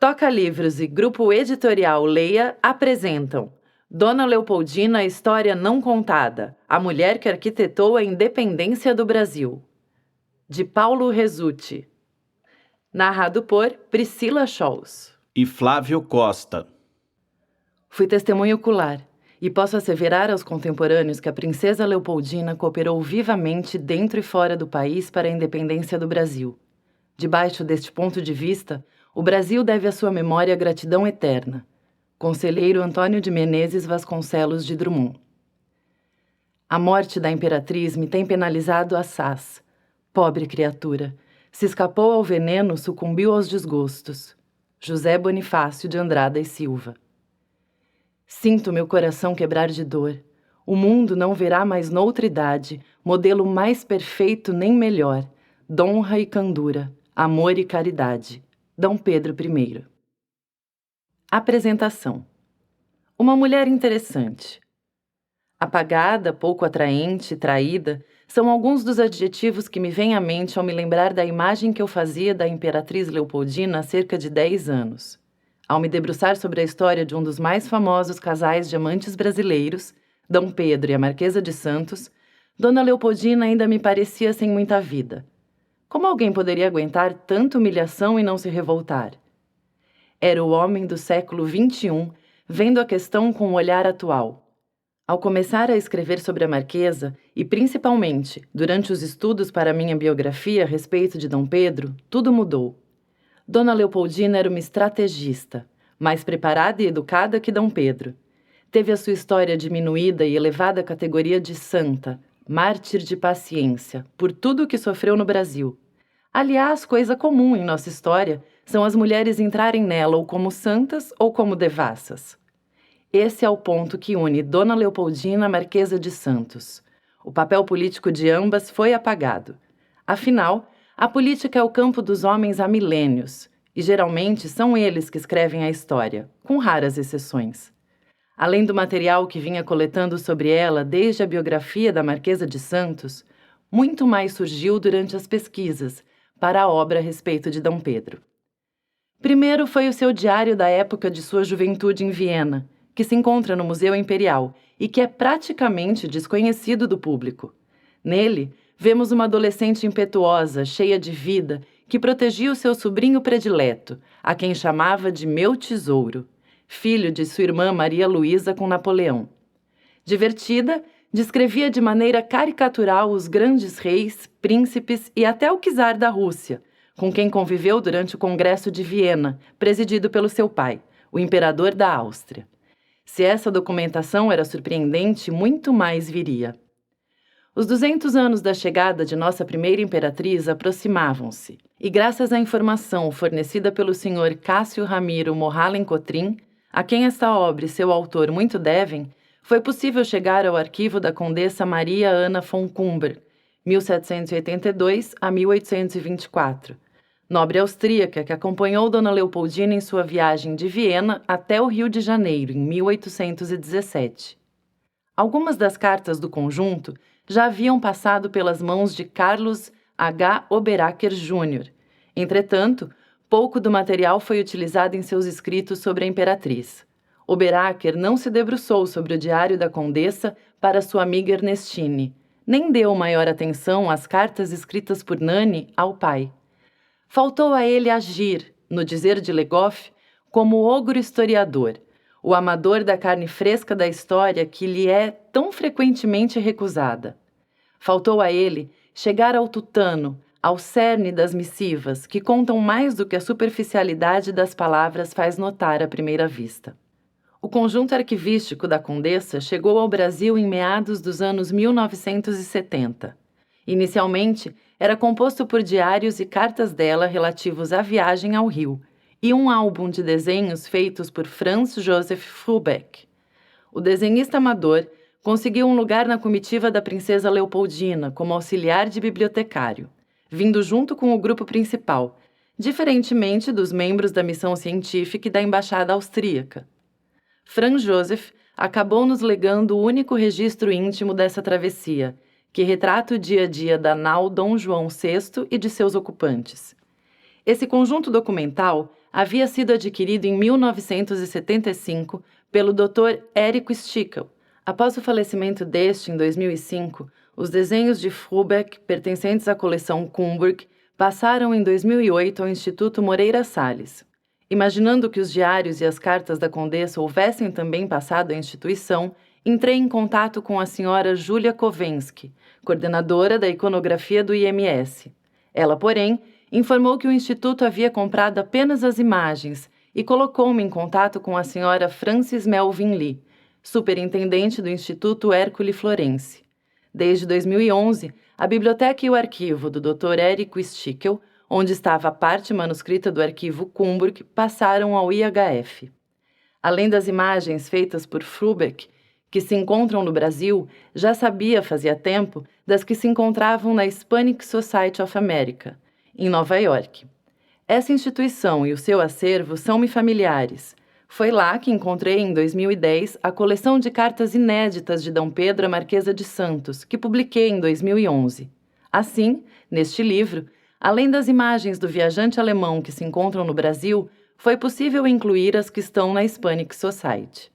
Toca Livros e Grupo Editorial Leia apresentam Dona Leopoldina, a História Não Contada, a mulher que arquitetou a independência do Brasil, de Paulo Resutti. Narrado por Priscila Scholz e Flávio Costa. Fui testemunho ocular e posso asseverar aos contemporâneos que a princesa Leopoldina cooperou vivamente dentro e fora do país para a independência do Brasil. Debaixo deste ponto de vista, o Brasil deve à sua memória gratidão eterna. Conselheiro Antônio de Menezes Vasconcelos de Drummond. A morte da imperatriz me tem penalizado assaz. Pobre criatura, se escapou ao veneno, sucumbiu aos desgostos. José Bonifácio de Andrada e Silva. Sinto meu coração quebrar de dor. O mundo não verá mais noutra idade modelo mais perfeito nem melhor, d'honra e candura, amor e caridade. D. Pedro I. Apresentação. Uma mulher interessante. Apagada, pouco atraente, traída, são alguns dos adjetivos que me vêm à mente ao me lembrar da imagem que eu fazia da imperatriz Leopoldina há cerca de 10 anos. Ao me debruçar sobre a história de um dos mais famosos casais de amantes brasileiros, D. Pedro e a Marquesa de Santos, Dona Leopoldina ainda me parecia sem muita vida. Como alguém poderia aguentar tanta humilhação e não se revoltar? Era o homem do século XXI, vendo a questão com um olhar atual. Ao começar a escrever sobre a Marquesa, e principalmente durante os estudos para minha biografia a respeito de D. Pedro, tudo mudou. Dona Leopoldina era uma estrategista, mais preparada e educada que D. Pedro. Teve a sua história diminuída e elevada à categoria de santa, mártir de paciência, por tudo o que sofreu no Brasil. Aliás, coisa comum em nossa história são as mulheres entrarem nela ou como santas ou como devassas. Esse é o ponto que une Dona Leopoldina à Marquesa de Santos. O papel político de ambas foi apagado. Afinal, a política é o campo dos homens há milênios, e geralmente são eles que escrevem a história, com raras exceções. Além do material que vinha coletando sobre ela desde a biografia da Marquesa de Santos, muito mais surgiu durante as pesquisas para a obra a respeito de D. Pedro. Primeiro foi o seu diário da época de sua juventude em Viena, que se encontra no Museu Imperial e que é praticamente desconhecido do público. Nele, vemos uma adolescente impetuosa, cheia de vida, que protegia o seu sobrinho predileto, a quem chamava de meu tesouro, filho de sua irmã Maria Luísa com Napoleão. Divertida, descrevia de maneira caricatural os grandes reis, príncipes e até o czar da Rússia, com quem conviveu durante o Congresso de Viena, presidido pelo seu pai, o imperador da Áustria. Se essa documentação era surpreendente, muito mais viria. Os 200 anos da chegada de nossa primeira imperatriz aproximavam-se, e graças à informação fornecida pelo Sr. Cássio Ramiro Mohalen Cotrim, a quem esta obra e seu autor muito devem, foi possível chegar ao arquivo da Condessa Maria Ana von Kumber, 1782 a 1824, nobre austríaca que acompanhou Dona Leopoldina em sua viagem de Viena até o Rio de Janeiro, em 1817. Algumas das cartas do conjunto já haviam passado pelas mãos de Carlos H. Oberacker Jr. Entretanto, pouco do material foi utilizado em seus escritos sobre a imperatriz. Oberacker não se debruçou sobre o diário da condessa para sua amiga Ernestine, nem deu maior atenção às cartas escritas por Nani ao pai. Faltou a ele agir, no dizer de Legoff, como ogro historiador, o amador da carne fresca da história que lhe é tão frequentemente recusada. Faltou a ele chegar ao tutano, ao cerne das missivas, que contam mais do que a superficialidade das palavras faz notar à primeira vista. O conjunto arquivístico da Condessa chegou ao Brasil em meados dos anos 1970. Inicialmente, era composto por diários e cartas dela relativos à viagem ao Rio e um álbum de desenhos feitos por Franz Joseph Frobeck. O desenhista amador conseguiu um lugar na comitiva da princesa Leopoldina como auxiliar de bibliotecário, vindo junto com o grupo principal, diferentemente dos membros da missão científica e da embaixada austríaca. Franz Joseph acabou nos legando o único registro íntimo dessa travessia, que retrata o dia a dia da nau Dom João VI e de seus ocupantes. Esse conjunto documental havia sido adquirido em 1975 pelo Dr. Érico Stickel. Após o falecimento deste em 2005, os desenhos de Frobeck, pertencentes à coleção Kumburg, passaram em 2008 ao Instituto Moreira Salles. Imaginando que os diários e as cartas da Condessa houvessem também passado à instituição, entrei em contato com a senhora Júlia Kovensky, coordenadora da iconografia do IMS. Ela, porém, informou que o Instituto havia comprado apenas as imagens e colocou-me em contato com a senhora Frances Melvin Lee, superintendente do Instituto Hércule Florence. Desde 2011, a biblioteca e o arquivo do Dr. Érico Stickel, onde estava a parte manuscrita do arquivo Kumburg, passaram ao IHF. Além das imagens feitas por Frobeck, que se encontram no Brasil, já sabia fazia tempo das que se encontravam na Hispanic Society of America, em Nova York. Essa instituição e o seu acervo são-me familiares. Foi lá que encontrei em 2010 a coleção de cartas inéditas de D. Pedro à Marquesa de Santos, que publiquei em 2011. Assim, neste livro, além das imagens do viajante alemão que se encontram no Brasil, foi possível incluir as que estão na Hispanic Society.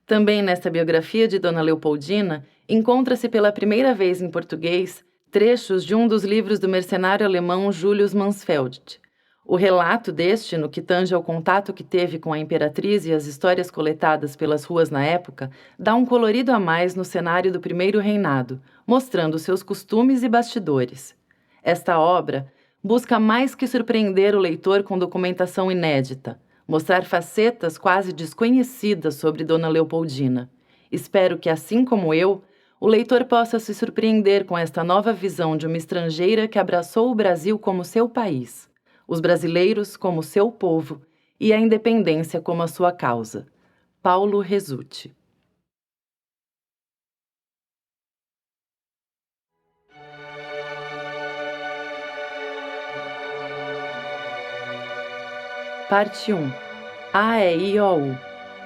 Também nesta biografia de Dona Leopoldina, encontra-se pela primeira vez em português trechos de um dos livros do mercenário alemão Julius Mansfeld. O relato deste, no que tange ao contato que teve com a imperatriz e as histórias coletadas pelas ruas na época, dá um colorido a mais no cenário do primeiro reinado, mostrando seus costumes e bastidores. Esta obra busca mais que surpreender o leitor com documentação inédita, mostrar facetas quase desconhecidas sobre Dona Leopoldina. Espero que, assim como eu, o leitor possa se surpreender com esta nova visão de uma estrangeira que abraçou o Brasil como seu país, os brasileiros como seu povo e a independência como a sua causa. Paulo Resutti. Parte 1. A-E-I-O-U.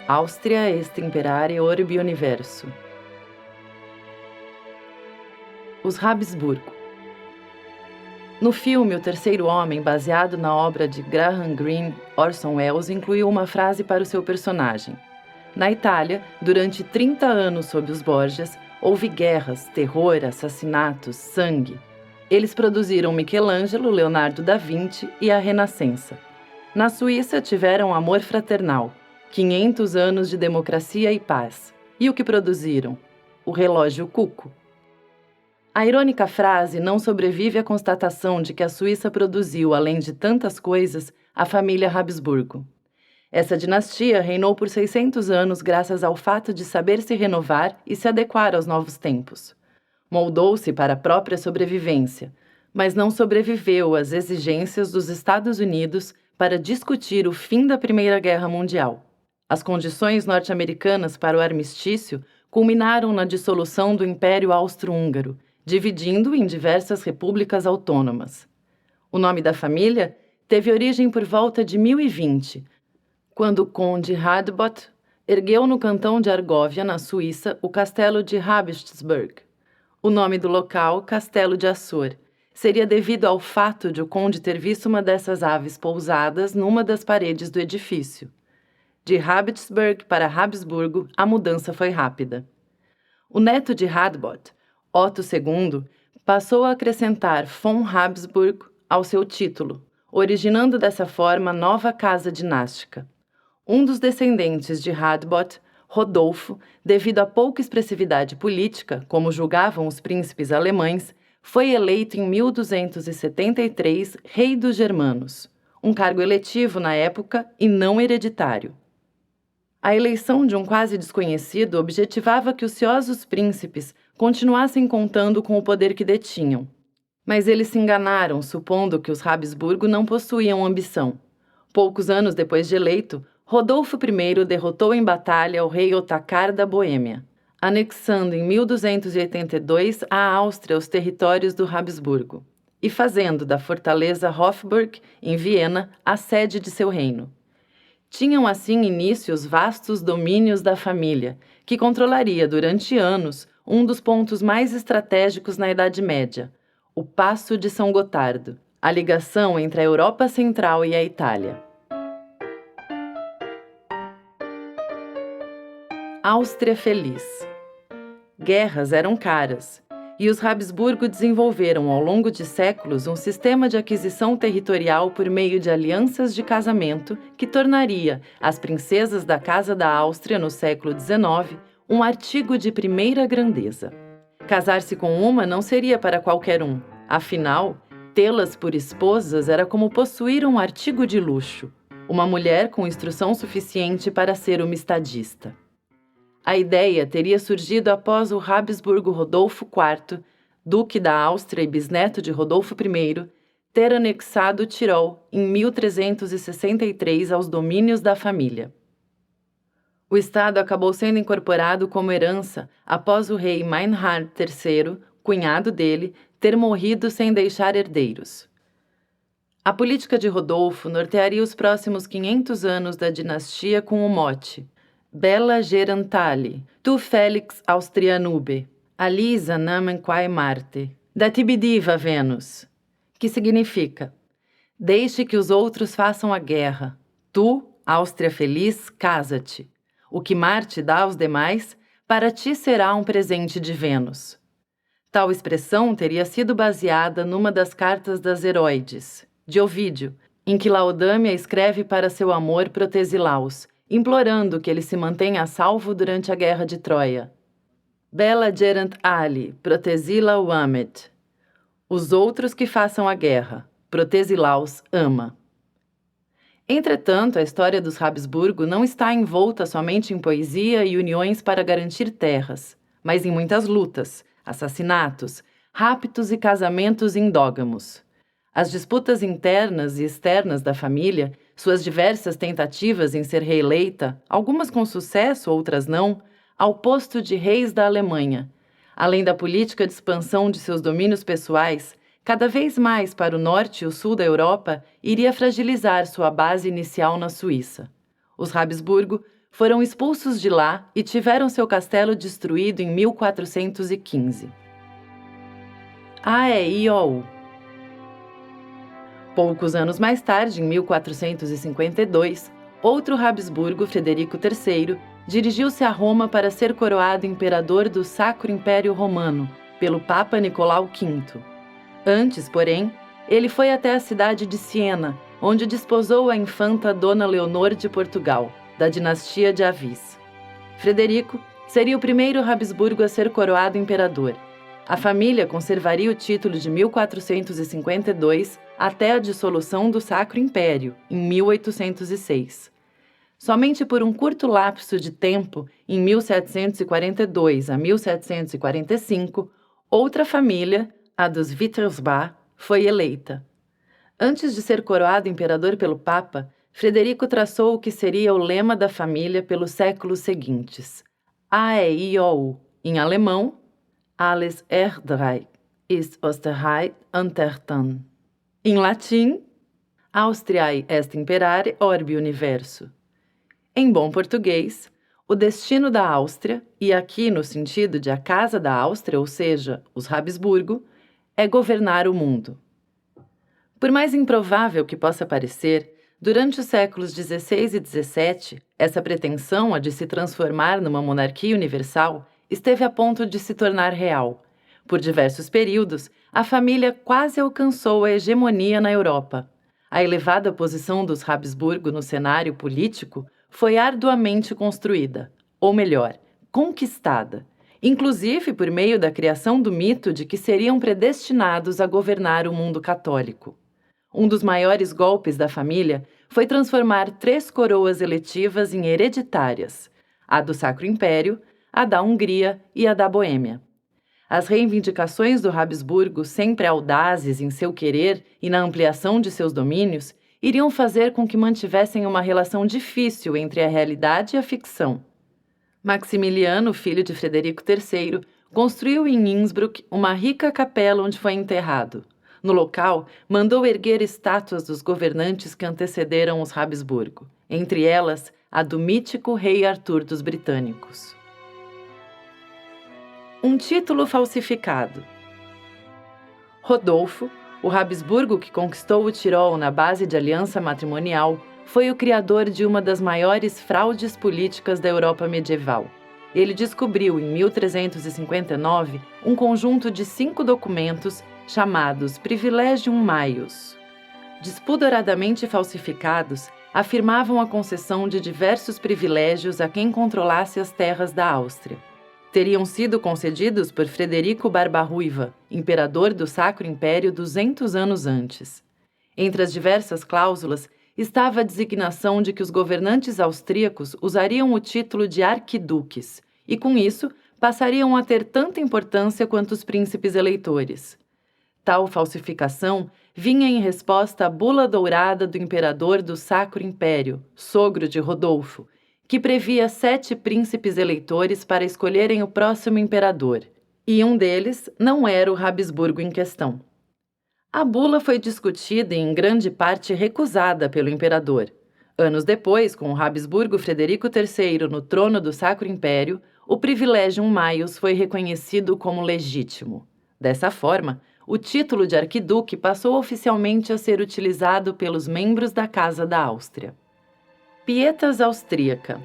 Áustria est imperare orbi universo. Os Habsburgo. No filme O Terceiro Homem, baseado na obra de Graham Greene, Orson Welles incluiu uma frase para o seu personagem. Na Itália, durante 30 anos sob os Borgias, houve guerras, terror, assassinatos, sangue. Eles produziram Michelangelo, Leonardo da Vinci e a Renascença. Na Suíça tiveram amor fraternal, 500 anos de democracia e paz. E o que produziram? O relógio Cuco. A irônica frase não sobrevive à constatação de que a Suíça produziu, além de tantas coisas, a família Habsburgo. Essa dinastia reinou por 600 anos graças ao fato de saber se renovar e se adequar aos novos tempos. Moldou-se para a própria sobrevivência, mas não sobreviveu às exigências dos Estados Unidos para discutir o fim da Primeira Guerra Mundial. As condições norte-americanas para o armistício culminaram na dissolução do Império Austro-Húngaro, dividindo em diversas repúblicas autônomas. O nome da família teve origem por volta de 1020, quando o conde Radbot ergueu no cantão de Argóvia, na Suíça, o castelo de Habsburg. O nome do local, Castelo de Açor, seria devido ao fato de o conde ter visto uma dessas aves pousadas numa das paredes do edifício. De Habsburg para Habsburgo, a mudança foi rápida. O neto de Radbot, Otto II, passou a acrescentar von Habsburg ao seu título, originando dessa forma nova casa dinástica. Um dos descendentes de Radbot, Rodolfo, devido à pouca expressividade política, como julgavam os príncipes alemães, foi eleito em 1273 rei dos germanos, um cargo eletivo na época e não hereditário. A eleição de um quase desconhecido objetivava que os ciosos príncipes continuassem contando com o poder que detinham. Mas eles se enganaram, supondo que os Habsburgo não possuíam ambição. Poucos anos depois de eleito, Rodolfo I derrotou em batalha o rei Otakar da Boêmia, anexando em 1282 à Áustria os territórios do Habsburgo e fazendo da fortaleza Hofburg, em Viena, a sede de seu reino. Tinham assim início os vastos domínios da família, que controlaria durante anos um dos pontos mais estratégicos na Idade Média, o Paço de São Gotardo, a ligação entre a Europa Central e a Itália. Áustria feliz. Guerras eram caras, e os Habsburgo desenvolveram ao longo de séculos um sistema de aquisição territorial por meio de alianças de casamento que tornaria as princesas da Casa da Áustria no século XIX um artigo de primeira grandeza. Casar-se com uma não seria para qualquer um, afinal, tê-las por esposas era como possuir um artigo de luxo, uma mulher com instrução suficiente para ser uma estadista. A ideia teria surgido após o Habsburgo Rodolfo IV, duque da Áustria e bisneto de Rodolfo I, ter anexado o Tirol em 1363 aos domínios da família. O estado acabou sendo incorporado como herança após o rei Meinhard III, cunhado dele, ter morrido sem deixar herdeiros. A política de Rodolfo nortearia os próximos 500 anos da dinastia com o mote Bella gerantali, tu Felix Austrianube, Alisa namen quae Marte, da Tibidiva Vênus, que significa: deixe que os outros façam a guerra, tu, Áustria feliz, casa-te. O que Marte dá aos demais, para ti será um presente de Vênus. Tal expressão teria sido baseada numa das cartas das Heroides, de Ovídio, em que Laodâmia escreve para seu amor Protesilaus, implorando que ele se mantenha a salvo durante a guerra de Troia. Bella gerant ali, Protesilaus amet. Os outros que façam a guerra, Protesilaus ama. Entretanto, a história dos Habsburgo não está envolta somente em poesia e uniões para garantir terras, mas em muitas lutas, assassinatos, raptos e casamentos endógamos. As disputas internas e externas da família, suas diversas tentativas em ser reeleita, algumas com sucesso, outras não, ao posto de reis da Alemanha, além da política de expansão de seus domínios pessoais, cada vez mais para o norte e o sul da Europa, iria fragilizar sua base inicial na Suíça. Os Habsburgo foram expulsos de lá e tiveram seu castelo destruído em 1415. AEIOU. Poucos anos mais tarde, em 1452, outro Habsburgo, Frederico III, dirigiu-se a Roma para ser coroado imperador do Sacro Império Romano, pelo Papa Nicolau V. Antes, porém, ele foi até a cidade de Siena, onde desposou a infanta Dona Leonor de Portugal, da dinastia de Avis. Frederico seria o primeiro Habsburgo a ser coroado imperador. A família conservaria o título de 1452 até a dissolução do Sacro Império, em 1806. Somente por um curto lapso de tempo, em 1742 a 1745, outra família, a dos Wittelsbach, foi eleita. Antes de ser coroado imperador pelo Papa, Frederico traçou o que seria o lema da família pelos séculos seguintes. AEIOU, em alemão, Alles Erdreich ist Österreich untertan. Em latim, Austriae est imperare orbi universo. Em bom português, o destino da Áustria, e aqui no sentido de a Casa da Áustria, ou seja, os Habsburgo, é governar o mundo. Por mais improvável que possa parecer, durante os séculos XVI e XVII, essa pretensão a de se transformar numa monarquia universal esteve a ponto de se tornar real. Por diversos períodos, a família quase alcançou a hegemonia na Europa. A elevada posição dos Habsburgo no cenário político foi arduamente construída, ou melhor, conquistada, inclusive por meio da criação do mito de que seriam predestinados a governar o mundo católico. Um dos maiores golpes da família foi transformar 3 coroas eletivas em hereditárias, a do Sacro Império, a da Hungria e a da Boêmia. As reivindicações do Habsburgo, sempre audazes em seu querer e na ampliação de seus domínios, iriam fazer com que mantivessem uma relação difícil entre a realidade e a ficção. Maximiliano, filho de Frederico III, construiu em Innsbruck uma rica capela onde foi enterrado. No local, mandou erguer estátuas dos governantes que antecederam os Habsburgo, entre elas a do mítico rei Arthur dos britânicos. Um título falsificado. Rodolfo, o Habsburgo que conquistou o Tirol na base de aliança matrimonial, foi o criador de uma das maiores fraudes políticas da Europa medieval. Ele descobriu, em 1359, um conjunto de 5 documentos chamados Privilegium Maius. Despudoradamente falsificados, afirmavam a concessão de diversos privilégios a quem controlasse as terras da Áustria. Teriam sido concedidos por Frederico Barba-Ruiva, imperador do Sacro Império 200 anos antes. Entre as diversas cláusulas estava a designação de que os governantes austríacos usariam o título de arquiduques e, com isso, passariam a ter tanta importância quanto os príncipes eleitores. Tal falsificação vinha em resposta à bula dourada do imperador do Sacro Império, sogro de Rodolfo, que previa 7 príncipes eleitores para escolherem o próximo imperador, e um deles não era o Habsburgo em questão. A bula foi discutida e em grande parte recusada pelo imperador. Anos depois, com o Habsburgo Frederico III no trono do Sacro Império, o Privilegium Maius foi reconhecido como legítimo. Dessa forma, o título de arquiduque passou oficialmente a ser utilizado pelos membros da Casa da Áustria. Pietas austríaca.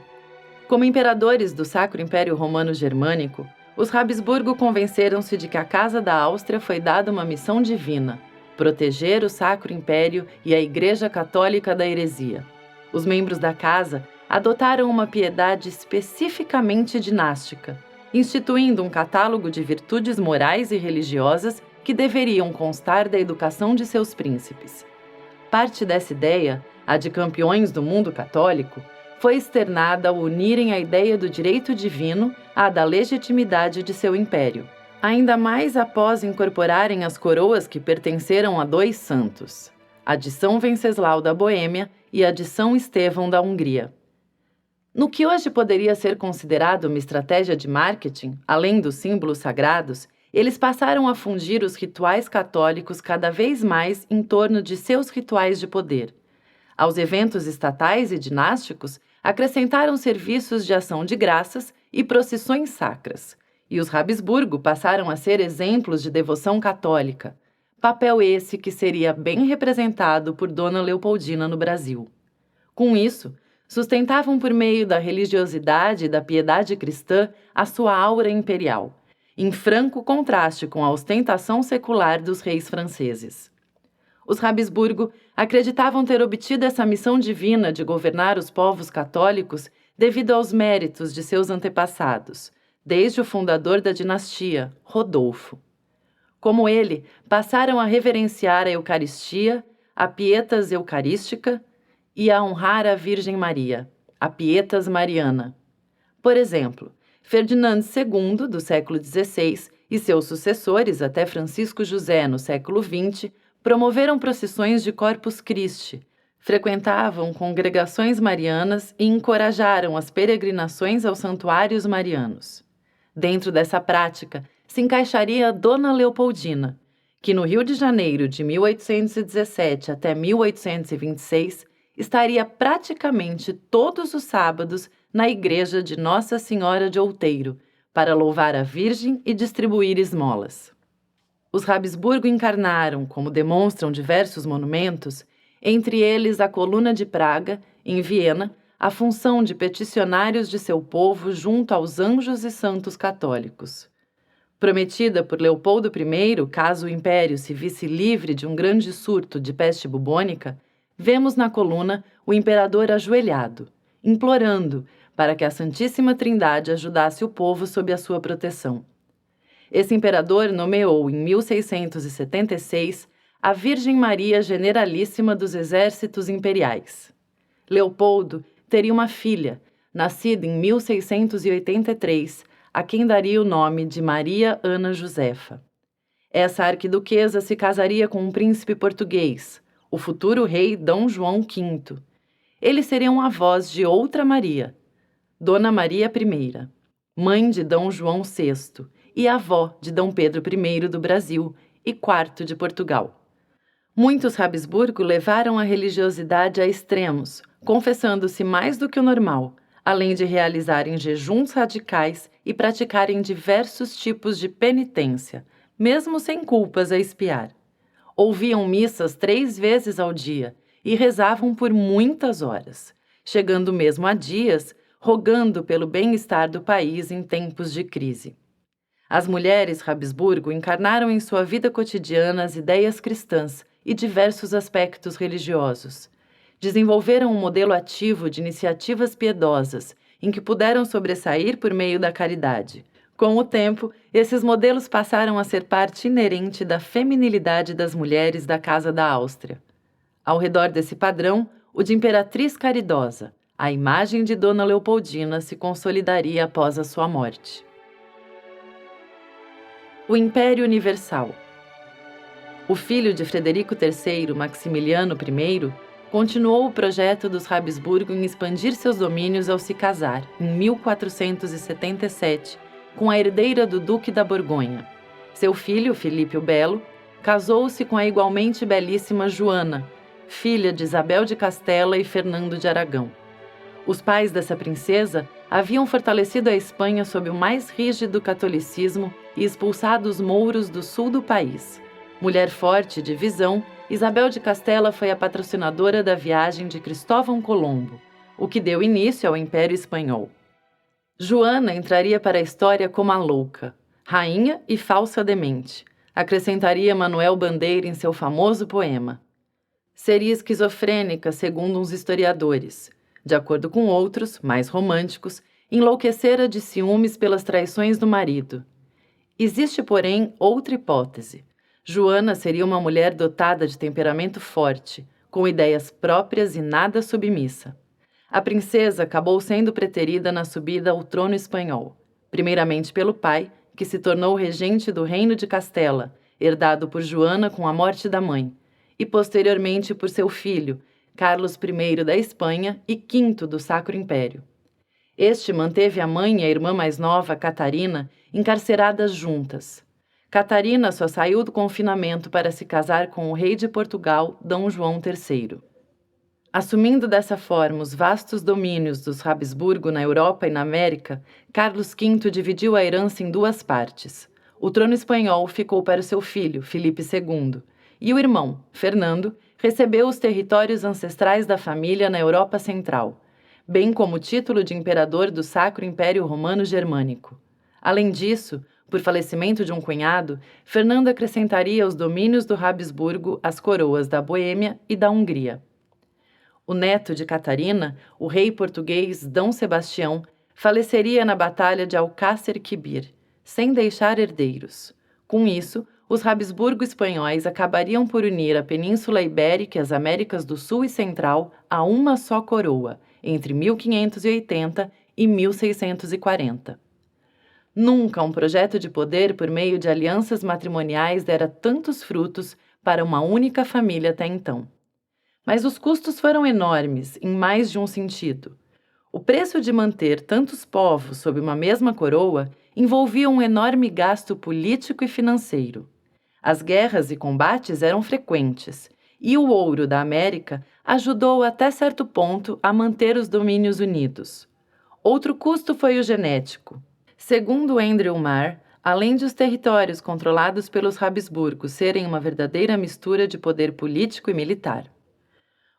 Como imperadores do Sacro Império Romano Germânico, os Habsburgo convenceram-se de que a Casa da Áustria foi dada uma missão divina: proteger o Sacro Império e a Igreja Católica da heresia. Os membros da casa adotaram uma piedade especificamente dinástica, instituindo um catálogo de virtudes morais e religiosas que deveriam constar da educação de seus príncipes. Parte dessa ideia, a de campeões do mundo católico, foi externada ao unirem a ideia do direito divino à da legitimidade de seu império, ainda mais após incorporarem as coroas que pertenceram a 2 santos, a de São Venceslau da Boêmia e a de São Estevão da Hungria. No que hoje poderia ser considerado uma estratégia de marketing, além dos símbolos sagrados, eles passaram a fundir os rituais católicos cada vez mais em torno de seus rituais de poder. Aos eventos estatais e dinásticos, acrescentaram serviços de ação de graças e procissões sacras, e os Habsburgo passaram a ser exemplos de devoção católica, papel esse que seria bem representado por Dona Leopoldina no Brasil. Com isso, sustentavam por meio da religiosidade e da piedade cristã a sua aura imperial, em franco contraste com a ostentação secular dos reis franceses. Os Habsburgo acreditavam ter obtido essa missão divina de governar os povos católicos devido aos méritos de seus antepassados, desde o fundador da dinastia, Rodolfo. Como ele, passaram a reverenciar a Eucaristia, a Pietas Eucarística e a honrar a Virgem Maria, a Pietas Mariana. Por exemplo, Ferdinando II, do século XVI, e seus sucessores, até Francisco José, no século XX, promoveram procissões de Corpus Christi, frequentavam congregações marianas e encorajaram as peregrinações aos santuários marianos. Dentro dessa prática se encaixaria a Dona Leopoldina, que no Rio de Janeiro de 1817 até 1826 estaria praticamente todos os sábados na igreja de Nossa Senhora de Outeiro, para louvar a Virgem e distribuir esmolas. Os Habsburgo encarnaram, como demonstram diversos monumentos, entre eles a Coluna de Praga, em Viena, a função de peticionários de seu povo junto aos anjos e santos católicos. Prometida por Leopoldo I, caso o império se visse livre de um grande surto de peste bubônica, vemos na coluna o imperador ajoelhado, implorando para que a Santíssima Trindade ajudasse o povo sob a sua proteção. Esse imperador nomeou, em 1676, a Virgem Maria Generalíssima dos Exércitos Imperiais. Leopoldo teria uma filha, nascida em 1683, a quem daria o nome de Maria Ana Josefa. Essa arquiduquesa se casaria com um príncipe português, o futuro rei Dom João V. Eles seriam avós de outra Maria, Dona Maria I, mãe de Dom João VI e avó de Dom Pedro I do Brasil e IV de Portugal. Muitos Habsburgo levaram a religiosidade a extremos, confessando-se mais do que o normal, além de realizarem jejuns radicais e praticarem diversos tipos de penitência, mesmo sem culpas a expiar. Ouviam missas 3 vezes ao dia e rezavam por muitas horas, chegando mesmo a dias rogando pelo bem-estar do país em tempos de crise. As mulheres Habsburgo encarnaram em sua vida cotidiana as ideias cristãs e diversos aspectos religiosos. Desenvolveram um modelo ativo de iniciativas piedosas, em que puderam sobressair por meio da caridade. Com o tempo, esses modelos passaram a ser parte inerente da feminilidade das mulheres da Casa da Áustria. Ao redor desse padrão, o de imperatriz caridosa, a imagem de Dona Leopoldina se consolidaria após a sua morte. O Império Universal. O filho de Frederico III, Maximiliano I, continuou o projeto dos Habsburgo em expandir seus domínios ao se casar, em 1477, com a herdeira do Duque da Borgonha. Seu filho, Filipe o Belo, casou-se com a igualmente belíssima Joana, filha de Isabel de Castela e Fernando de Aragão. Os pais dessa princesa haviam fortalecido a Espanha sob o mais rígido catolicismo e expulsado os mouros do sul do país. Mulher forte de visão, Isabel de Castela foi a patrocinadora da viagem de Cristóvão Colombo, o que deu início ao Império Espanhol. Joana entraria para a história como a louca, rainha e falsa demente, acrescentaria Manuel Bandeira em seu famoso poema. Seria esquizofrênica, segundo uns historiadores. De acordo com outros, mais românticos, enlouquecera de ciúmes pelas traições do marido. Existe, porém, outra hipótese. Joana seria uma mulher dotada de temperamento forte, com ideias próprias e nada submissa. A princesa acabou sendo preterida na subida ao trono espanhol, primeiramente pelo pai, que se tornou regente do Reino de Castela, herdado por Joana com a morte da mãe, e posteriormente por seu filho, Carlos I da Espanha e V do Sacro Império. Este manteve a mãe e a irmã mais nova, Catarina, encarceradas juntas. Catarina só saiu do confinamento para se casar com o rei de Portugal, Dom João III. Assumindo dessa forma os vastos domínios dos Habsburgo na Europa e na América, Carlos V dividiu a herança em duas partes. O trono espanhol ficou para seu filho, Filipe II, e o irmão, Fernando, recebeu os territórios ancestrais da família na Europa Central, bem como o título de imperador do Sacro Império Romano Germânico. Além disso, por falecimento de um cunhado, Fernando acrescentaria aos domínios do Habsburgo as coroas da Boêmia e da Hungria. O neto de Catarina, o rei português Dom Sebastião, faleceria na Batalha de Alcácer Quibir, sem deixar herdeiros. Com isso, os Habsburgo espanhóis acabariam por unir a Península Ibérica e as Américas do Sul e Central a uma só coroa, entre 1580 e 1640. Nunca um projeto de poder por meio de alianças matrimoniais dera tantos frutos para uma única família até então. Mas os custos foram enormes, em mais de um sentido. O preço de manter tantos povos sob uma mesma coroa envolvia um enorme gasto político e financeiro. As guerras e combates eram frequentes, e o ouro da América ajudou até certo ponto a manter os domínios unidos. Outro custo foi o genético. Segundo Andrew Marr, além de os territórios controlados pelos Habsburgos serem uma verdadeira mistura de poder político e militar.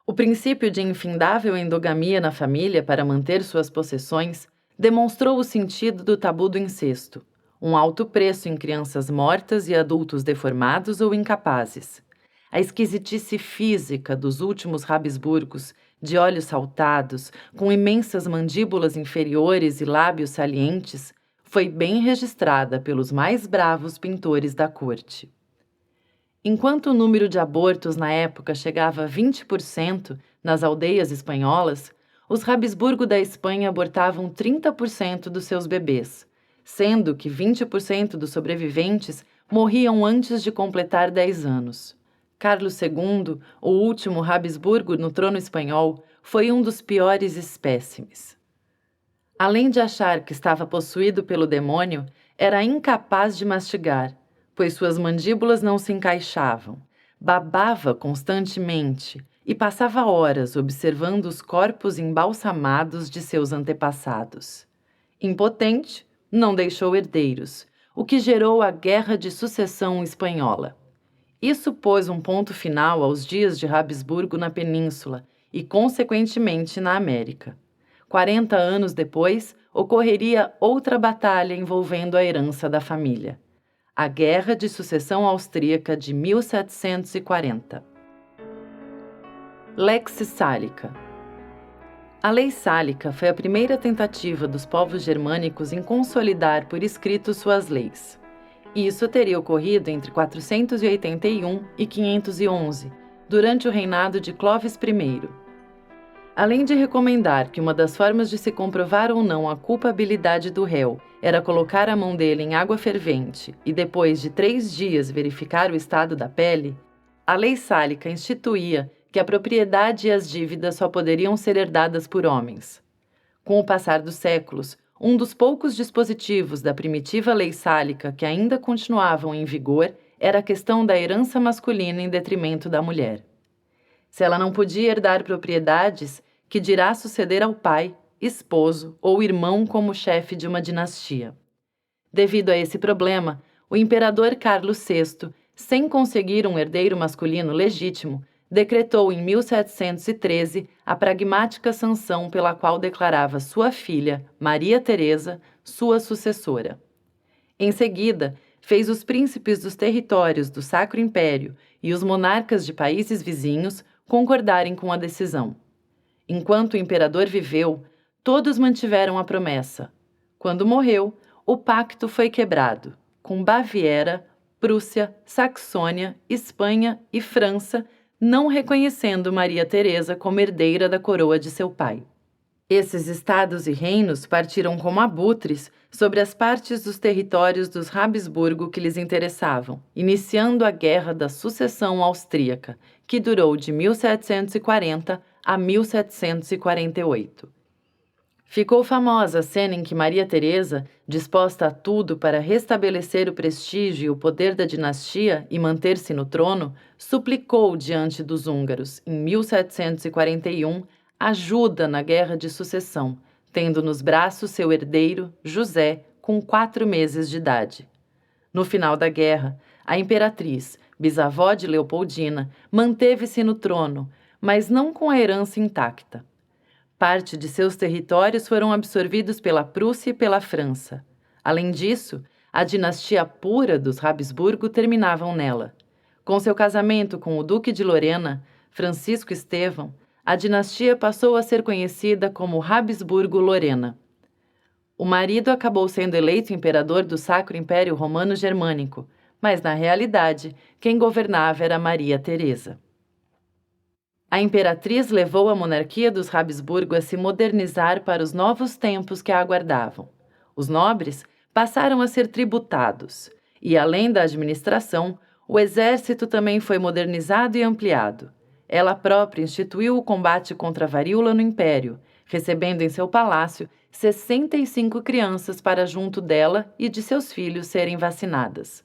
O princípio de infindável endogamia na família para manter suas possessões demonstrou o sentido do tabu do incesto, um alto preço em crianças mortas e adultos deformados ou incapazes. A esquisitice física dos últimos Habsburgos, de olhos saltados, com imensas mandíbulas inferiores e lábios salientes, foi bem registrada pelos mais bravos pintores da corte. Enquanto o número de abortos na época chegava a 20% nas aldeias espanholas, os Habsburgo da Espanha abortavam 30% dos seus bebês, sendo que 20% dos sobreviventes morriam antes de completar 10 anos. Carlos II, o último Habsburgo no trono espanhol, foi um dos piores espécimes. Além de achar que estava possuído pelo demônio, era incapaz de mastigar, pois suas mandíbulas não se encaixavam. Babava constantemente e passava horas observando os corpos embalsamados de seus antepassados. Impotente, não deixou herdeiros, o que gerou a Guerra de Sucessão Espanhola. Isso pôs um ponto final aos dias de Habsburgo na Península e, consequentemente, na América. 40 anos depois, ocorreria outra batalha envolvendo a herança da família: a Guerra de Sucessão Austríaca de 1740. Lex Sálica. A Lei Sálica foi a primeira tentativa dos povos germânicos em consolidar por escrito suas leis. Isso teria ocorrido entre 481 e 511, durante o reinado de Clovis I. Além de recomendar que uma das formas de se comprovar ou não a culpabilidade do réu era colocar a mão dele em água fervente e depois de 3 dias verificar o estado da pele, a Lei Sálica instituía que a propriedade e as dívidas só poderiam ser herdadas por homens. Com o passar dos séculos, um dos poucos dispositivos da primitiva Lei Sálica que ainda continuavam em vigor era a questão da herança masculina em detrimento da mulher. Se ela não podia herdar propriedades, que dirá suceder ao pai, esposo ou irmão como chefe de uma dinastia. Devido a esse problema, o imperador Carlos VI, sem conseguir um herdeiro masculino legítimo, decretou em 1713 a pragmática sanção pela qual declarava sua filha, Maria Teresa, sua sucessora. Em seguida, fez os príncipes dos territórios do Sacro Império e os monarcas de países vizinhos concordarem com a decisão. Enquanto o imperador viveu, todos mantiveram a promessa. Quando morreu, o pacto foi quebrado, com Baviera, Prússia, Saxônia, Espanha e França não reconhecendo Maria Teresa como herdeira da coroa de seu pai. Esses estados e reinos partiram como abutres sobre as partes dos territórios dos Habsburgo que lhes interessavam, iniciando a Guerra da Sucessão Austríaca, que durou de 1740 a 1748. Ficou famosa a cena em que Maria Teresa, disposta a tudo para restabelecer o prestígio e o poder da dinastia e manter-se no trono, suplicou diante dos húngaros, em 1741, ajuda na Guerra de Sucessão, tendo nos braços seu herdeiro, José, com 4 meses de idade. No final da guerra, a imperatriz, bisavó de Leopoldina, manteve-se no trono, mas não com a herança intacta. Parte de seus territórios foram absorvidos pela Prússia e pela França. Além disso, a dinastia pura dos Habsburgo terminavam nela. Com seu casamento com o Duque de Lorena, Francisco Estevão, a dinastia passou a ser conhecida como Habsburgo-Lorena. O marido acabou sendo eleito imperador do Sacro Império Romano Germânico, mas, na realidade, quem governava era Maria Teresa. A imperatriz levou a monarquia dos Habsburgo a se modernizar para os novos tempos que a aguardavam. Os nobres passaram a ser tributados e, além da administração, o exército também foi modernizado e ampliado. Ela própria instituiu o combate contra a varíola no Império, recebendo em seu palácio 65 crianças para junto dela e de seus filhos serem vacinadas.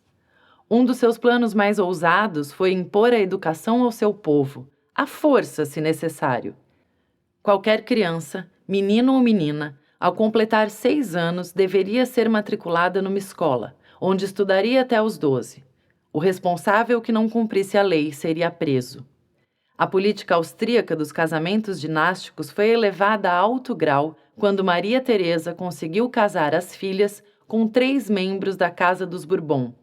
Um dos seus planos mais ousados foi impor a educação ao seu povo, à força, se necessário. Qualquer criança, menino ou menina, ao completar 6 anos, deveria ser matriculada numa escola, onde estudaria até os 12. O responsável que não cumprisse a lei seria preso. A política austríaca dos casamentos dinásticos foi elevada a alto grau quando Maria Teresa conseguiu casar as filhas com 3 membros da Casa dos Bourbon: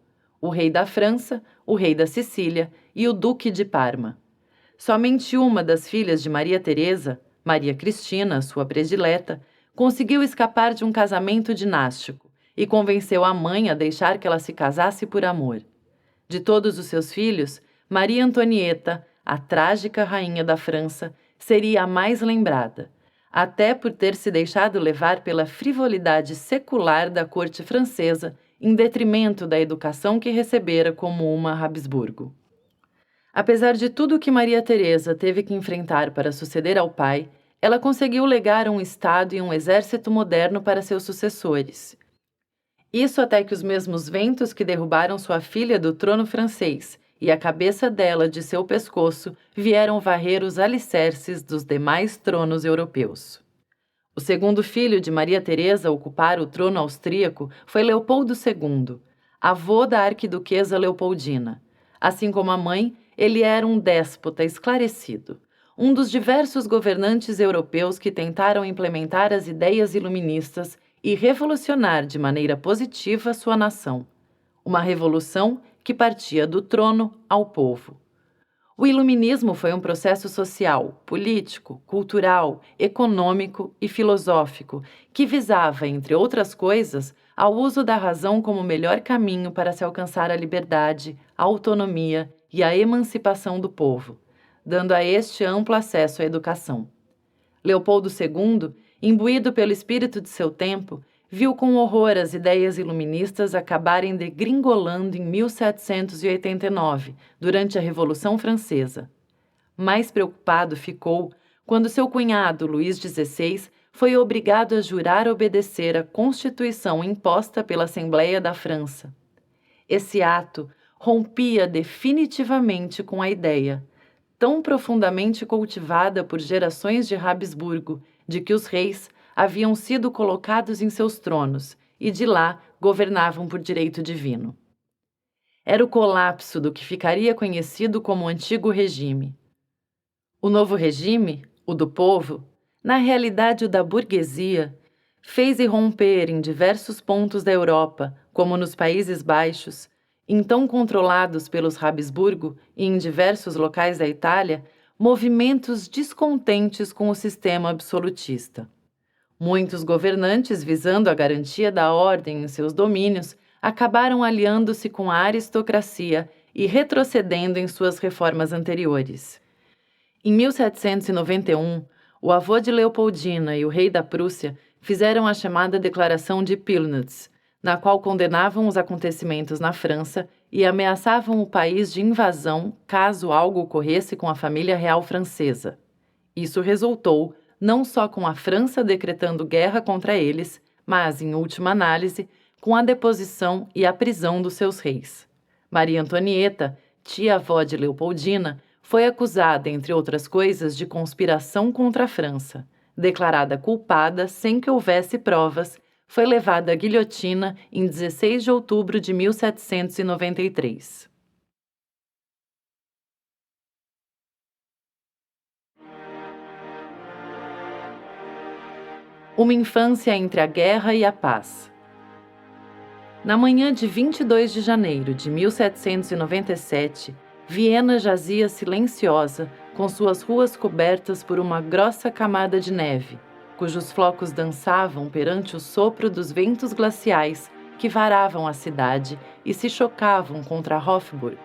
o rei da França, o rei da Sicília e o duque de Parma. Somente uma das filhas de Maria Teresa, Maria Cristina, sua predileta, conseguiu escapar de um casamento dinástico e convenceu a mãe a deixar que ela se casasse por amor. De todos os seus filhos, Maria Antonieta, a trágica rainha da França, seria a mais lembrada, até por ter se deixado levar pela frivolidade secular da corte francesa em detrimento da educação que recebera como uma Habsburgo. Apesar de tudo o que Maria Teresa teve que enfrentar para suceder ao pai, ela conseguiu legar um estado e um exército moderno para seus sucessores. Isso até que os mesmos ventos que derrubaram sua filha do trono francês e a cabeça dela de seu pescoço vieram varrer os alicerces dos demais tronos europeus. O segundo filho de Maria Teresa a ocupar o trono austríaco foi Leopoldo II, avô da arquiduquesa Leopoldina. Assim como a mãe, ele era um déspota esclarecido, um dos diversos governantes europeus que tentaram implementar as ideias iluministas e revolucionar de maneira positiva sua nação. Uma revolução que partia do trono ao povo. O iluminismo foi um processo social, político, cultural, econômico e filosófico que visava, entre outras coisas, ao uso da razão como melhor caminho para se alcançar a liberdade, a autonomia e a emancipação do povo, dando a este amplo acesso à educação. Leopoldo II, imbuído pelo espírito de seu tempo, viu com horror as ideias iluministas acabarem degringolando em 1789, durante a Revolução Francesa. Mais preocupado ficou quando seu cunhado, Luís XVI, foi obrigado a jurar obedecer à Constituição imposta pela Assembleia da França. Esse ato rompia definitivamente com a ideia, tão profundamente cultivada por gerações de Habsburgo, de que os reis haviam sido colocados em seus tronos e de lá governavam por direito divino. Era o colapso do que ficaria conhecido como o Antigo Regime. O novo regime, o do povo, na realidade o da burguesia, fez irromper em diversos pontos da Europa, como nos Países Baixos, então controlados pelos Habsburgo, e em diversos locais da Itália, movimentos descontentes com o sistema absolutista. Muitos governantes, visando a garantia da ordem em seus domínios, acabaram aliando-se com a aristocracia e retrocedendo em suas reformas anteriores. Em 1791, o avô de Leopoldina e o rei da Prússia fizeram a chamada Declaração de Pillnitz, na qual condenavam os acontecimentos na França e ameaçavam o país de invasão caso algo ocorresse com a família real francesa. Isso resultou não só com a França decretando guerra contra eles, mas, em última análise, com a deposição e a prisão dos seus reis. Maria Antonieta, tia-avó de Leopoldina, foi acusada, entre outras coisas, de conspiração contra a França. Declarada culpada sem que houvesse provas, foi levada à guilhotina em 16 de outubro de 1793. Uma infância entre a guerra e a paz. Na manhã de 22 de janeiro de 1797, Viena jazia silenciosa, com suas ruas cobertas por uma grossa camada de neve, cujos flocos dançavam perante o sopro dos ventos glaciais que varavam a cidade e se chocavam contra Hofburg.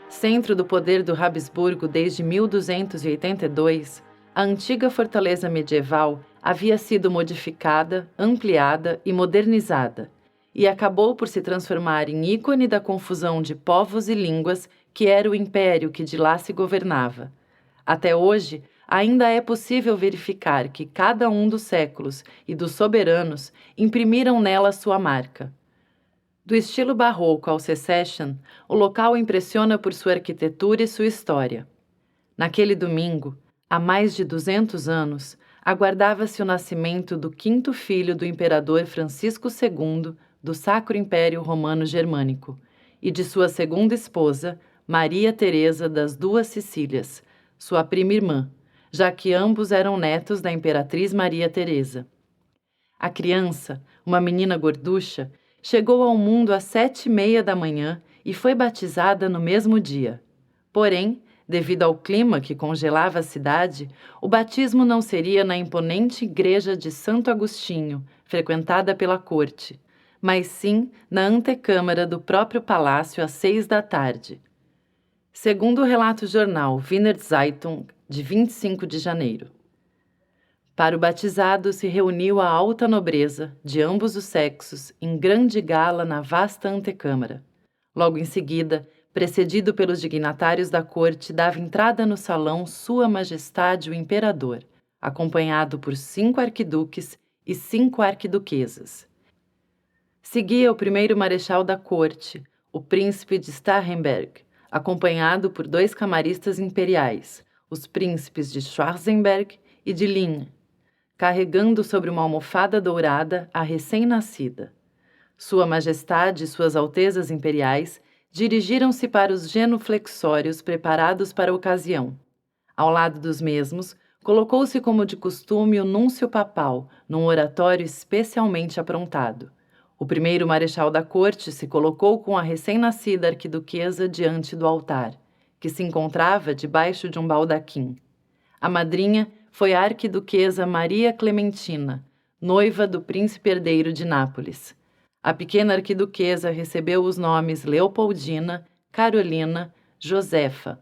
Centro do poder do Habsburgo desde 1282, a antiga fortaleza medieval havia sido modificada, ampliada e modernizada, e acabou por se transformar em ícone da confusão de povos e línguas que era o império que de lá se governava. Até hoje, ainda é possível verificar que cada um dos séculos e dos soberanos imprimiram nela sua marca. Do estilo barroco ao Secession, o local impressiona por sua arquitetura e sua história. Naquele domingo, há mais de 200 anos, aguardava-se o nascimento do quinto filho do imperador Francisco II do Sacro Império Romano Germânico e de sua segunda esposa, Maria Teresa das Duas Sicílias, sua prima irmã, já que ambos eram netos da imperatriz Maria Teresa. A criança, uma menina gorducha, chegou ao mundo às 7h30 da manhã e foi batizada no mesmo dia. Porém, devido ao clima que congelava a cidade, o batismo não seria na imponente igreja de Santo Agostinho, frequentada pela corte, mas sim na antecâmara do próprio palácio às 6 da tarde. Segundo o relato jornal Wiener Zeitung, de 25 de janeiro. Para o batizado se reuniu a alta nobreza, de ambos os sexos, em grande gala na vasta antecâmara. Logo em seguida, precedido pelos dignatários da corte, dava entrada no salão Sua Majestade o Imperador, acompanhado por 5 arquiduques e 5 arquiduquesas. Seguia o primeiro marechal da corte, o príncipe de Starhemberg, acompanhado por 2 camaristas imperiais, os príncipes de Schwarzenberg e de Ligne, carregando sobre uma almofada dourada a recém-nascida. Sua Majestade e Suas Altezas Imperiais dirigiram-se para os genuflexórios preparados para a ocasião. Ao lado dos mesmos, colocou-se como de costume o núncio papal, num oratório especialmente aprontado. O primeiro marechal da corte se colocou com a recém-nascida arquiduquesa diante do altar, que se encontrava debaixo de um baldaquim. A madrinha foi a arquiduquesa Maria Clementina, noiva do príncipe herdeiro de Nápoles. A pequena arquiduquesa recebeu os nomes Leopoldina, Carolina, Josefa.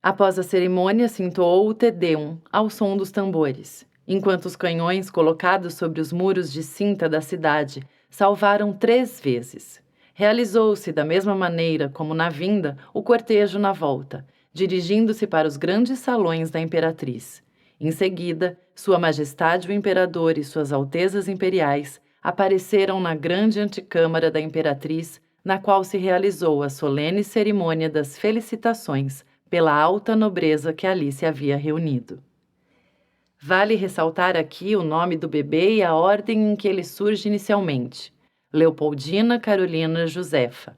Após a cerimônia, se entoou o Te Deum, ao som dos tambores, enquanto os canhões colocados sobre os muros de cinta da cidade salvaram 3 vezes. Realizou-se da mesma maneira como na vinda o cortejo na volta, dirigindo-se para os grandes salões da imperatriz. Em seguida, Sua Majestade o Imperador e Suas Altezas Imperiais apareceram na grande antecâmara da imperatriz, na qual se realizou a solene cerimônia das felicitações pela alta nobreza que ali se havia reunido. Vale ressaltar aqui o nome do bebê e a ordem em que ele surge inicialmente: Leopoldina Carolina Josefa.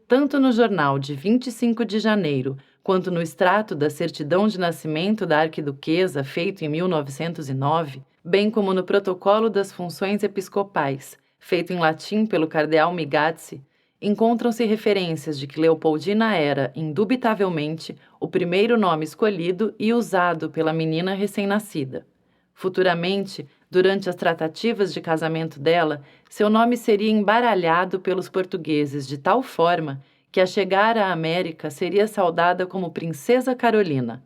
Tanto no jornal de 25 de janeiro, quanto no extrato da certidão de nascimento da arquiduquesa, feito em 1909, bem como no protocolo das funções episcopais, feito em latim pelo cardeal Migazzi, encontram-se referências de que Leopoldina era, indubitavelmente, o primeiro nome escolhido e usado pela menina recém-nascida. Futuramente, durante as tratativas de casamento dela, seu nome seria embaralhado pelos portugueses de tal forma que, a chegar à América, seria saudada como Princesa Carolina.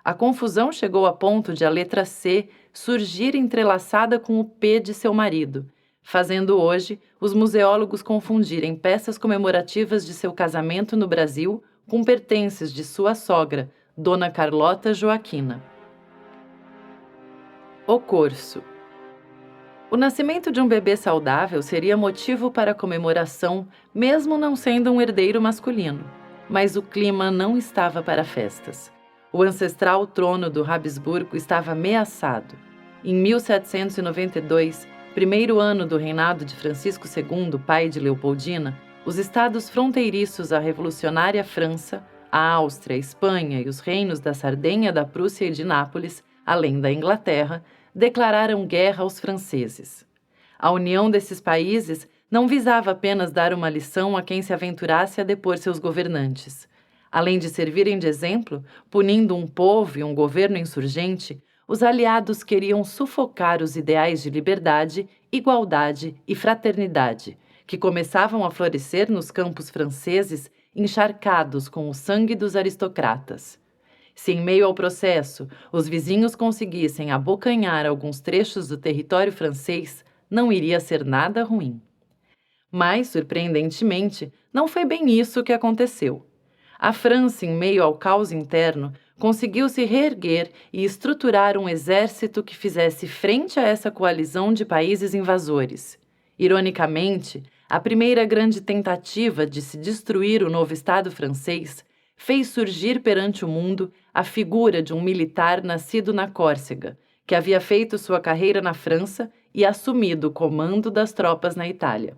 A confusão chegou a ponto de a letra C surgir entrelaçada com o P de seu marido, fazendo hoje os museólogos confundirem peças comemorativas de seu casamento no Brasil com pertences de sua sogra, Dona Carlota Joaquina. O Corso. O nascimento de um bebê saudável seria motivo para comemoração, mesmo não sendo um herdeiro masculino, mas o clima não estava para festas. O ancestral trono do Habsburgo estava ameaçado. Em 1792, primeiro ano do reinado de Francisco II, pai de Leopoldina, os estados fronteiriços à revolucionária França, a Áustria, a Espanha e os reinos da Sardenha, da Prússia e de Nápoles, além da Inglaterra, declararam guerra aos franceses. A união desses países não visava apenas dar uma lição a quem se aventurasse a depor seus governantes. Além de servirem de exemplo, punindo um povo e um governo insurgente, os aliados queriam sufocar os ideais de liberdade, igualdade e fraternidade, que começavam a florescer nos campos franceses encharcados com o sangue dos aristocratas. Se em meio ao processo os vizinhos conseguissem abocanhar alguns trechos do território francês, não iria ser nada ruim. Mas, surpreendentemente, não foi bem isso que aconteceu. A França, em meio ao caos interno, conseguiu se reerguer e estruturar um exército que fizesse frente a essa coalizão de países invasores. Ironicamente, a primeira grande tentativa de se destruir o novo Estado francês fez surgir perante o mundo a figura de um militar nascido na Córcega, que havia feito sua carreira na França e assumido o comando das tropas na Itália.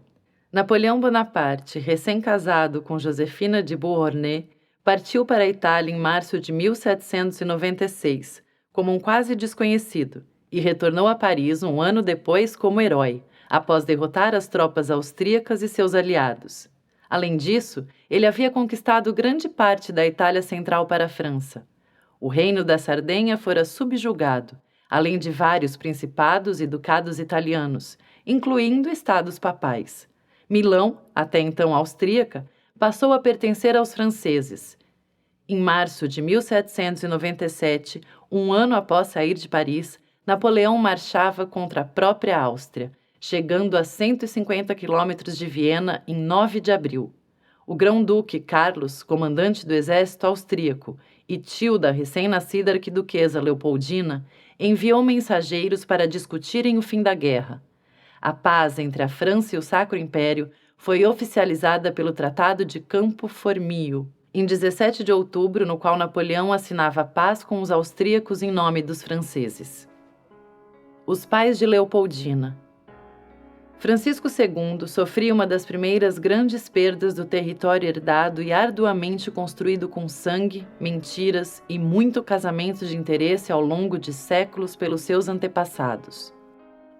Napoleão Bonaparte, recém-casado com Josefina de Beauharnais, partiu para a Itália em março de 1796, como um quase desconhecido, e retornou a Paris um ano depois como herói, após derrotar as tropas austríacas e seus aliados. Além disso, ele havia conquistado grande parte da Itália Central para a França. O reino da Sardenha fora subjugado, além de vários principados e ducados italianos, incluindo estados papais. Milão, até então austríaca, passou a pertencer aos franceses. Em março de 1797, um ano após sair de Paris, Napoleão marchava contra a própria Áustria, chegando a 150 quilômetros de Viena em 9 de abril. O grão-duque Carlos, comandante do exército austríaco, e tio da recém-nascida arquiduquesa Leopoldina, enviou mensageiros para discutirem o fim da guerra. A paz entre a França e o Sacro Império foi oficializada pelo Tratado de Campo Formio, em 17 de outubro, no qual Napoleão assinava a paz com os austríacos em nome dos franceses. Os pais de Leopoldina. Francisco II sofria uma das primeiras grandes perdas do território herdado e arduamente construído com sangue, mentiras e muito casamento de interesse ao longo de séculos pelos seus antepassados.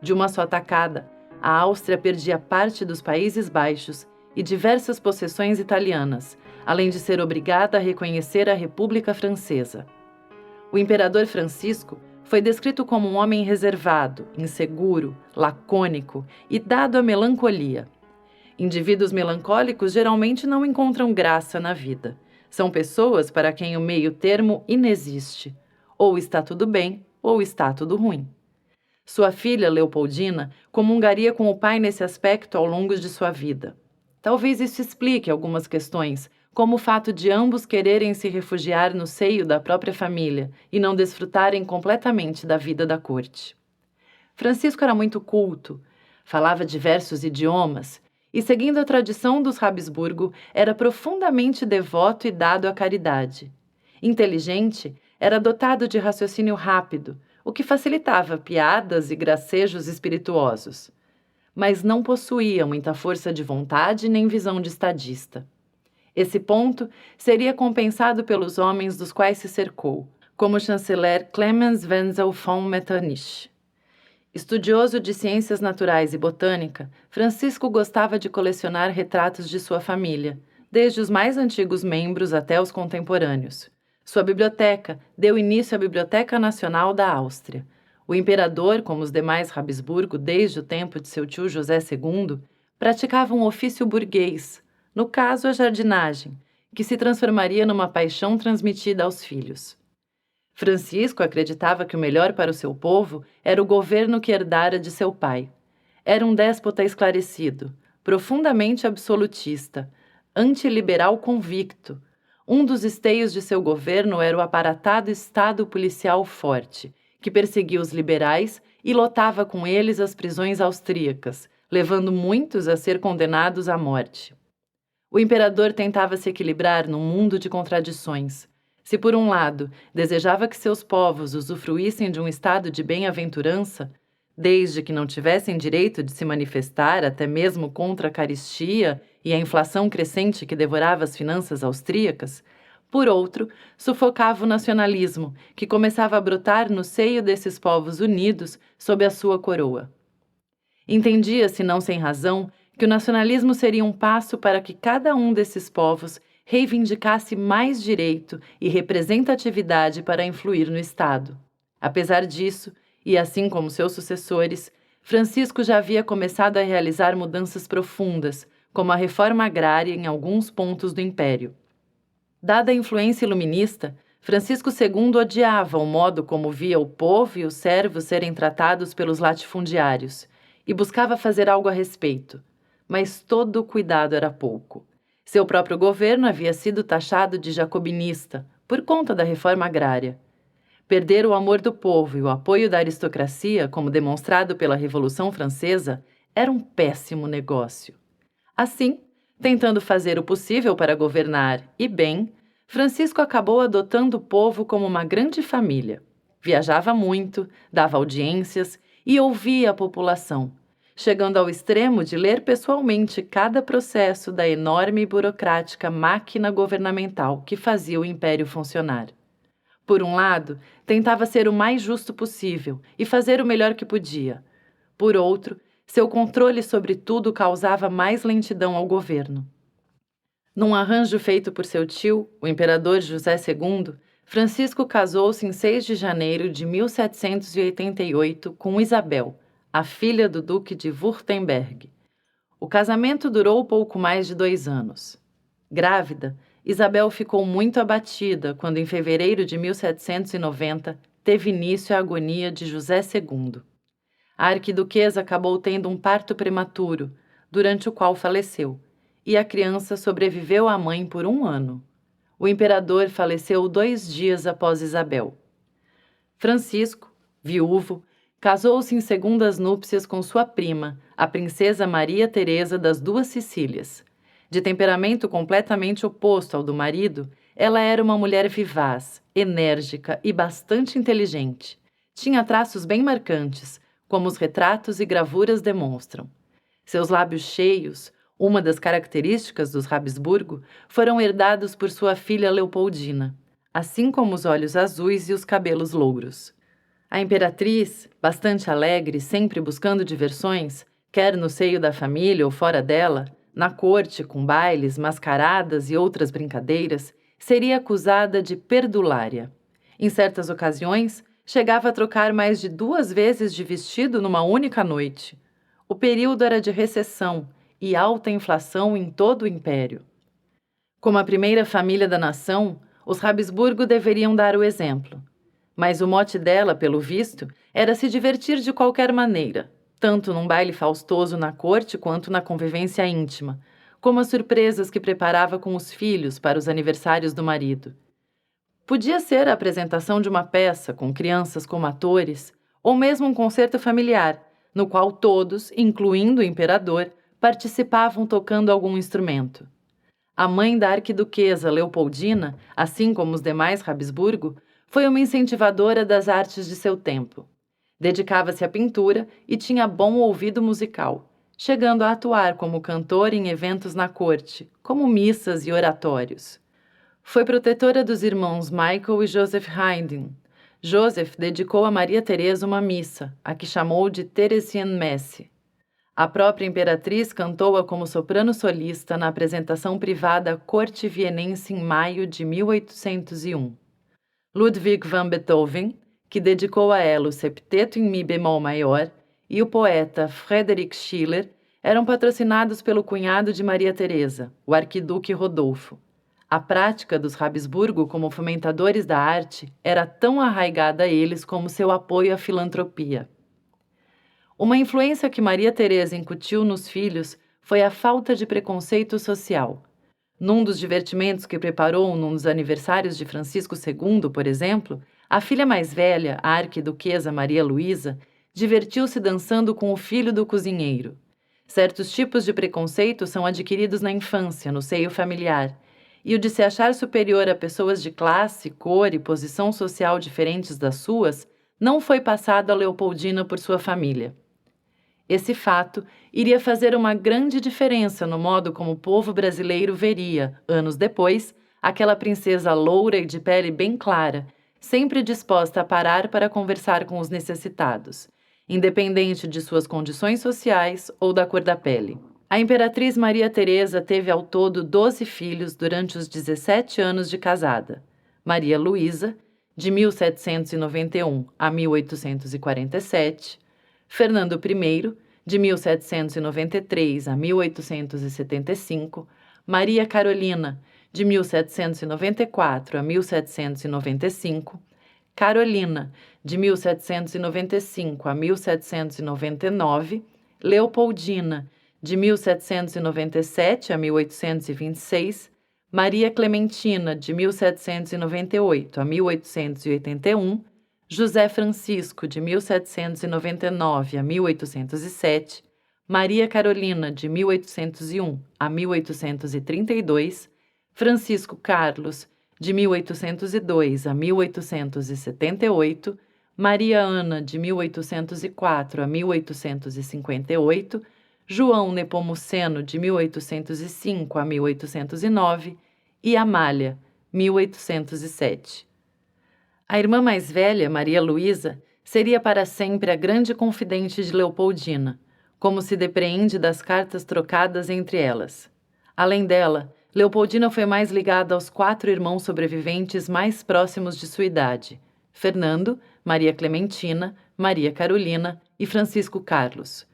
De uma só tacada, a Áustria perdia parte dos Países Baixos e diversas possessões italianas, além de ser obrigada a reconhecer a República Francesa. O imperador Francisco foi descrito como um homem reservado, inseguro, lacônico e dado à melancolia. Indivíduos melancólicos geralmente não encontram graça na vida. São pessoas para quem o meio-termo inexiste. Ou está tudo bem, ou está tudo ruim. Sua filha, Leopoldina, comungaria com o pai nesse aspecto ao longo de sua vida. Talvez isso explique algumas questões, como o fato de ambos quererem se refugiar no seio da própria família e não desfrutarem completamente da vida da corte. Francisco era muito culto, falava diversos idiomas e, seguindo a tradição dos Habsburgo, era profundamente devoto e dado à caridade. Inteligente, era dotado de raciocínio rápido, o que facilitava piadas e gracejos espirituosos. Mas não possuía muita força de vontade nem visão de estadista. Esse ponto seria compensado pelos homens dos quais se cercou, como o chanceler Clemens Wenzel von Metternich. Estudioso de ciências naturais e botânica, Francisco gostava de colecionar retratos de sua família, desde os mais antigos membros até os contemporâneos. Sua biblioteca deu início à Biblioteca Nacional da Áustria. O imperador, como os demais Habsburgo desde o tempo de seu tio José II, praticava um ofício burguês, no caso a jardinagem, que se transformaria numa paixão transmitida aos filhos. Francisco acreditava que o melhor para o seu povo era o governo que herdara de seu pai. Era um déspota esclarecido, profundamente absolutista, antiliberal convicto. Um dos esteios de seu governo era o aparatado Estado policial forte, que perseguia os liberais e lotava com eles as prisões austríacas, levando muitos a ser condenados à morte. O imperador tentava se equilibrar num mundo de contradições. Se, por um lado, desejava que seus povos usufruíssem de um estado de bem-aventurança, desde que não tivessem direito de se manifestar até mesmo contra a carestia e a inflação crescente que devorava as finanças austríacas, por outro, sufocava o nacionalismo, que começava a brotar no seio desses povos unidos sob a sua coroa. Entendia-se, não sem razão, que o nacionalismo seria um passo para que cada um desses povos reivindicasse mais direito e representatividade para influir no Estado. Apesar disso, e assim como seus sucessores, Francisco já havia começado a realizar mudanças profundas, como a reforma agrária em alguns pontos do Império. Dada a influência iluminista, Francisco II odiava o modo como via o povo e os servos serem tratados pelos latifundiários e buscava fazer algo a respeito. Mas todo o cuidado era pouco. Seu próprio governo havia sido taxado de jacobinista por conta da reforma agrária. Perder o amor do povo e o apoio da aristocracia, como demonstrado pela Revolução Francesa, era um péssimo negócio. Assim, tentando fazer o possível para governar, e bem, Francisco acabou adotando o povo como uma grande família. Viajava muito, dava audiências e ouvia a população, chegando ao extremo de ler pessoalmente cada processo da enorme e burocrática máquina governamental que fazia o império funcionar. Por um lado, tentava ser o mais justo possível e fazer o melhor que podia. Por outro, seu controle sobre tudo causava mais lentidão ao governo. Num arranjo feito por seu tio, o imperador José II, Francisco casou-se em 6 de janeiro de 1788 com Isabel, a filha do Duque de Württemberg. O casamento durou pouco mais de 2 anos. Grávida, Isabel ficou muito abatida quando, em fevereiro de 1790, teve início a agonia de José II. A arquiduquesa acabou tendo um parto prematuro, durante o qual faleceu, e a criança sobreviveu à mãe por 1 ano. O imperador faleceu 2 dias após Isabel. Francisco, viúvo, casou-se em segundas núpcias com sua prima, a princesa Maria Teresa das Duas Sicílias. De temperamento completamente oposto ao do marido, ela era uma mulher vivaz, enérgica e bastante inteligente. Tinha traços bem marcantes, como os retratos e gravuras demonstram. Seus lábios cheios, uma das características dos Habsburgo, foram herdados por sua filha Leopoldina, assim como os olhos azuis e os cabelos louros. A imperatriz, bastante alegre, sempre buscando diversões, quer no seio da família ou fora dela, na corte, com bailes, mascaradas e outras brincadeiras, seria acusada de perdulária. Em certas ocasiões, chegava a trocar mais de 2 vezes de vestido numa única noite. O período era de recessão e alta inflação em todo o império. Como a primeira família da nação, os Habsburgo deveriam dar o exemplo. Mas o mote dela, pelo visto, era se divertir de qualquer maneira, tanto num baile faustoso na corte quanto na convivência íntima, como as surpresas que preparava com os filhos para os aniversários do marido. Podia ser a apresentação de uma peça com crianças como atores, ou mesmo um concerto familiar, no qual todos, incluindo o imperador, participavam tocando algum instrumento. A mãe da arquiduquesa Leopoldina, assim como os demais Habsburgo, foi uma incentivadora das artes de seu tempo. Dedicava-se à pintura e tinha bom ouvido musical, chegando a atuar como cantor em eventos na corte, como missas e oratórios. Foi protetora dos irmãos Michael e Joseph Haydn. Joseph dedicou a Maria Teresa uma missa, a que chamou de Theresienmesse. A própria imperatriz cantou-a como soprano solista na apresentação privada à corte vienense em maio de 1801. Ludwig van Beethoven, que dedicou a ela o septeto em mi bemol maior, e o poeta Friedrich Schiller eram patrocinados pelo cunhado de Maria Teresa, o arquiduque Rodolfo. A prática dos Habsburgo como fomentadores da arte era tão arraigada a eles como seu apoio à filantropia. Uma influência que Maria Teresa incutiu nos filhos foi a falta de preconceito social. Num dos divertimentos que preparou num dos aniversários de Francisco II, por exemplo, a filha mais velha, a arquiduquesa Maria Luísa, divertiu-se dançando com o filho do cozinheiro. Certos tipos de preconceito são adquiridos na infância, no seio familiar, e o de se achar superior a pessoas de classe, cor e posição social diferentes das suas não foi passado a Leopoldina por sua família. Esse fato iria fazer uma grande diferença no modo como o povo brasileiro veria, anos depois, aquela princesa loura e de pele bem clara, sempre disposta a parar para conversar com os necessitados, independente de suas condições sociais ou da cor da pele. A imperatriz Maria Teresa teve ao todo 12 filhos durante os 17 anos de casada. Maria Luísa, de 1791 a 1847, Fernando I, de 1793 a 1875, Maria Carolina, de 1794 a 1795, Carolina, de 1795 a 1799, Leopoldina, de 1797 a 1826, Maria Clementina, de 1798 a 1881, José Francisco, de 1799 a 1807, Maria Carolina, de 1801 a 1832, Francisco Carlos, de 1802 a 1878, Maria Ana, de 1804 a 1858, João Nepomuceno, de 1805 a 1809, e Amália, 1807. A irmã mais velha, Maria Luísa, seria para sempre a grande confidente de Leopoldina, como se depreende das cartas trocadas entre elas. Além dela, Leopoldina foi mais ligada aos 4 irmãos sobreviventes mais próximos de sua idade: Fernando, Maria Clementina, Maria Carolina e Francisco Carlos.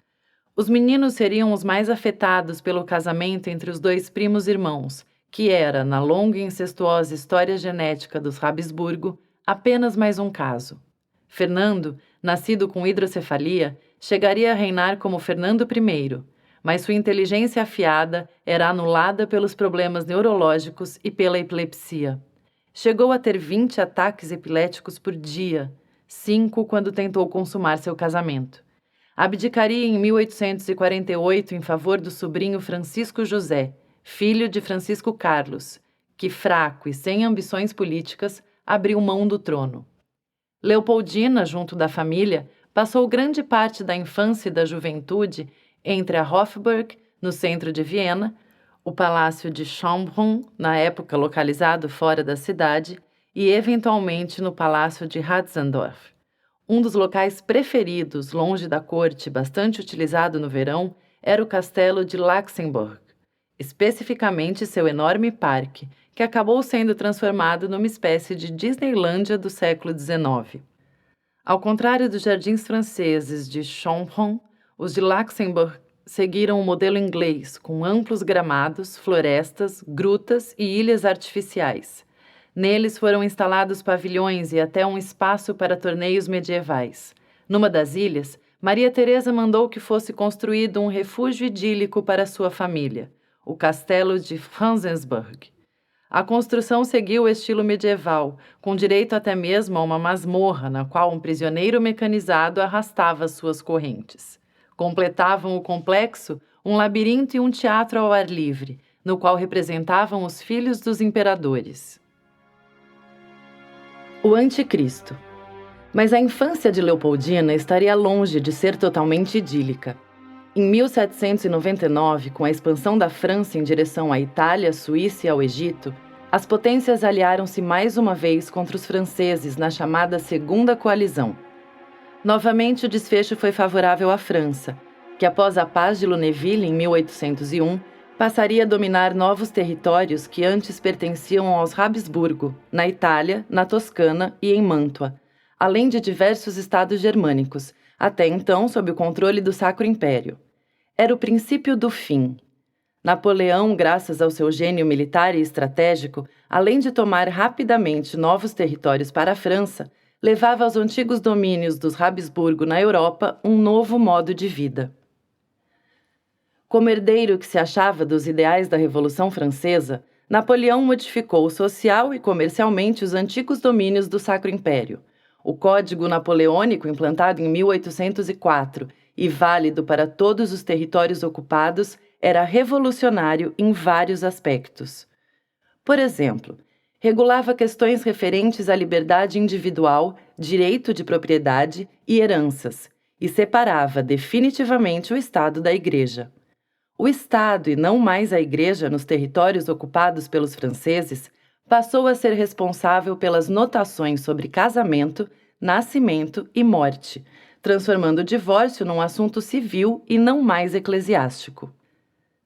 Os meninos seriam os mais afetados pelo casamento entre os 2 primos irmãos, que era, na longa e incestuosa história genética dos Habsburgo, apenas mais um caso. Fernando, nascido com hidrocefalia, chegaria a reinar como Fernando I, mas sua inteligência afiada era anulada pelos problemas neurológicos e pela epilepsia. Chegou a ter 20 ataques epiléticos por dia, 5 quando tentou consumar seu casamento. Abdicaria em 1848 em favor do sobrinho Francisco José, filho de Francisco Carlos, que, fraco e sem ambições políticas, abriu mão do trono. Leopoldina, junto da família, passou grande parte da infância e da juventude entre a Hofburg, no centro de Viena, o Palácio de Schönbrunn, na época localizado fora da cidade, e eventualmente no Palácio de Hatzendorf. Um dos locais preferidos, longe da corte, bastante utilizado no verão, era o castelo de Laxenburg, especificamente seu enorme parque, que acabou sendo transformado numa espécie de Disneylândia do século XIX. Ao contrário dos jardins franceses de Schönbrunn, os de Laxenburg seguiram o modelo inglês, com amplos gramados, florestas, grutas e ilhas artificiais. Neles foram instalados pavilhões e até um espaço para torneios medievais. Numa das ilhas, Maria Teresa mandou que fosse construído um refúgio idílico para sua família, o castelo de Franzensburg. A construção seguiu o estilo medieval, com direito até mesmo a uma masmorra na qual um prisioneiro mecanizado arrastava suas correntes. Completavam o complexo um labirinto e um teatro ao ar livre, no qual representavam os filhos dos imperadores. O Anticristo. Mas a infância de Leopoldina estaria longe de ser totalmente idílica. Em 1799, com a expansão da França em direção à Itália, Suíça e ao Egito, as potências aliaram-se mais uma vez contra os franceses na chamada Segunda Coalizão. Novamente, o desfecho foi favorável à França, que após a Paz de Lunéville em 1801, passaria a dominar novos territórios que antes pertenciam aos Habsburgo, na Itália, na Toscana e em Mantua, além de diversos estados germânicos, até então sob o controle do Sacro Império. Era o princípio do fim. Napoleão, graças ao seu gênio militar e estratégico, além de tomar rapidamente novos territórios para a França, levava aos antigos domínios dos Habsburgo na Europa um novo modo de vida. Como herdeiro que se achava dos ideais da Revolução Francesa, Napoleão modificou social e comercialmente os antigos domínios do Sacro Império. O Código Napoleônico, implantado em 1804 e válido para todos os territórios ocupados, era revolucionário em vários aspectos. Por exemplo, regulava questões referentes à liberdade individual, direito de propriedade e heranças, e separava definitivamente o Estado da Igreja. O Estado, e não mais a Igreja nos territórios ocupados pelos franceses, passou a ser responsável pelas notações sobre casamento, nascimento e morte, transformando o divórcio num assunto civil e não mais eclesiástico.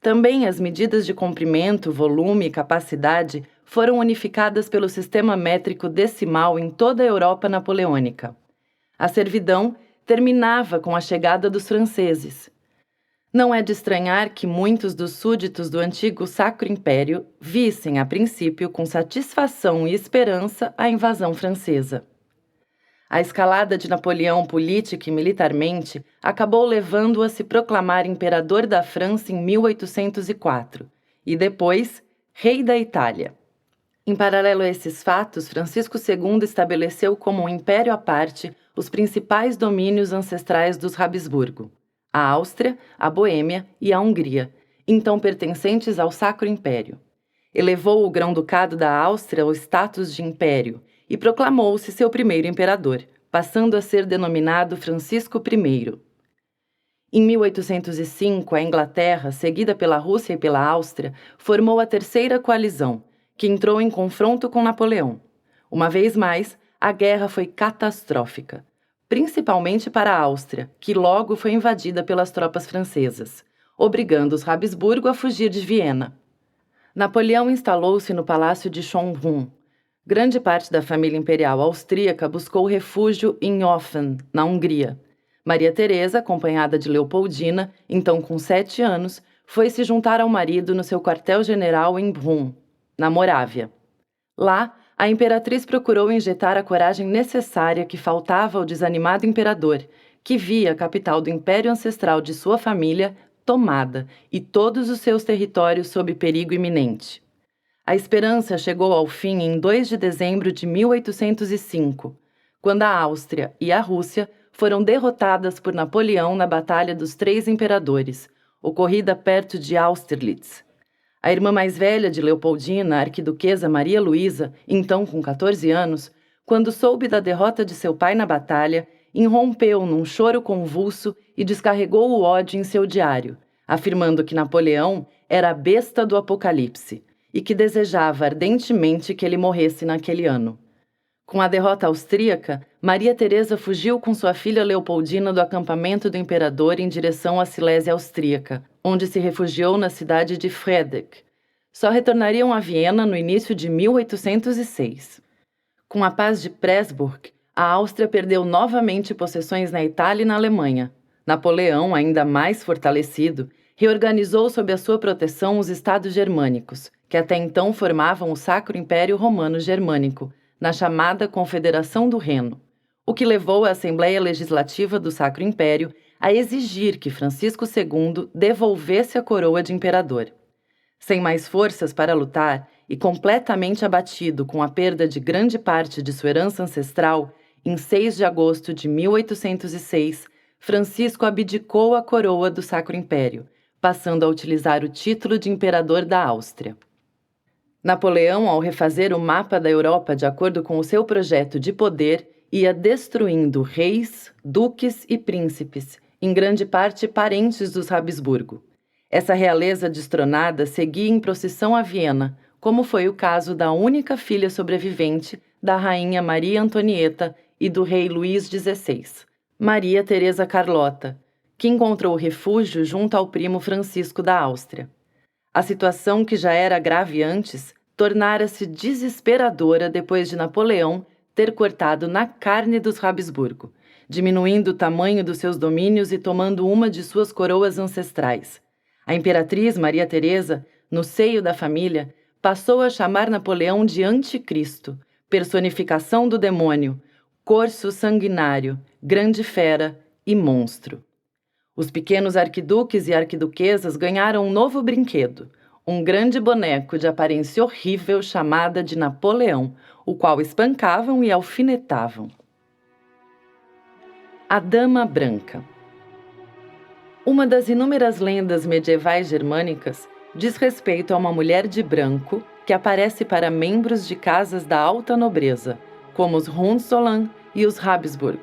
Também as medidas de comprimento, volume e capacidade foram unificadas pelo sistema métrico decimal em toda a Europa napoleônica. A servidão terminava com a chegada dos franceses. Não é de estranhar que muitos dos súditos do antigo Sacro Império vissem, a princípio, com satisfação e esperança, a invasão francesa. A escalada de Napoleão política e militarmente acabou levando-o a se proclamar imperador da França em 1804 e depois rei da Itália. Em paralelo a esses fatos, Francisco II estabeleceu como um império à parte os principais domínios ancestrais dos Habsburgo: a Áustria, a Boêmia e a Hungria, então pertencentes ao Sacro Império. Elevou o Grão-Ducado da Áustria ao status de império e proclamou-se seu primeiro imperador, passando a ser denominado Francisco I. Em 1805, a Inglaterra, seguida pela Rússia e pela Áustria, formou a Terceira Coalizão, que entrou em confronto com Napoleão. Uma vez mais, a guerra foi catastrófica, principalmente para a Áustria, que logo foi invadida pelas tropas francesas, obrigando os Habsburgo a fugir de Viena. Napoleão instalou-se no Palácio de Schönbrunn. Grande parte da família imperial austríaca buscou refúgio em Ofen, na Hungria. Maria Teresa, acompanhada de Leopoldina, então com 7 anos, foi se juntar ao marido no seu quartel-general em Brunn, na Morávia. Lá, a imperatriz procurou injetar a coragem necessária que faltava ao desanimado imperador, que via a capital do império ancestral de sua família tomada e todos os seus territórios sob perigo iminente. A esperança chegou ao fim em 2 de dezembro de 1805, quando a Áustria e a Rússia foram derrotadas por Napoleão na Batalha dos Três Imperadores, ocorrida perto de Austerlitz. A irmã mais velha de Leopoldina, a arquiduquesa Maria Luísa, então com 14 anos, quando soube da derrota de seu pai na batalha, irrompeu num choro convulso e descarregou o ódio em seu diário, afirmando que Napoleão era a besta do apocalipse e que desejava ardentemente que ele morresse naquele ano. Com a derrota austríaca, Maria Teresa fugiu com sua filha Leopoldina do acampamento do imperador em direção à Silésia austríaca, onde se refugiou na cidade de Friedeck. Só retornariam a Viena no início de 1806. Com a paz de Pressburg, a Áustria perdeu novamente possessões na Itália e na Alemanha. Napoleão, ainda mais fortalecido, reorganizou sob a sua proteção os estados germânicos, que até então formavam o Sacro Império Romano Germânico, na chamada Confederação do Reno, o que levou a Assembleia Legislativa do Sacro Império a exigir que Francisco II devolvesse a coroa de imperador. Sem mais forças para lutar e completamente abatido com a perda de grande parte de sua herança ancestral, em 6 de agosto de 1806, Francisco abdicou a coroa do Sacro Império, passando a utilizar o título de imperador da Áustria. Napoleão, ao refazer o mapa da Europa de acordo com o seu projeto de poder, ia destruindo reis, duques e príncipes, em grande parte parentes dos Habsburgo. Essa realeza destronada seguia em procissão a Viena, como foi o caso da única filha sobrevivente da rainha Maria Antonieta e do rei Luís XVI, Maria Teresa Carlota, que encontrou refúgio junto ao primo Francisco da Áustria. A situação, que já era grave antes, tornara-se desesperadora depois de Napoleão ter cortado na carne dos Habsburgo, diminuindo o tamanho dos seus domínios e tomando uma de suas coroas ancestrais. A imperatriz Maria Teresa, no seio da família, passou a chamar Napoleão de Anticristo, personificação do demônio, corso sanguinário, grande fera e monstro. Os pequenos arquiduques e arquiduquesas ganharam um novo brinquedo, um grande boneco de aparência horrível chamada de Napoleão, o qual espancavam e alfinetavam. A Dama Branca. Uma das inúmeras lendas medievais germânicas diz respeito a uma mulher de branco que aparece para membros de casas da alta nobreza, como os Hohenzollern e os Habsburg.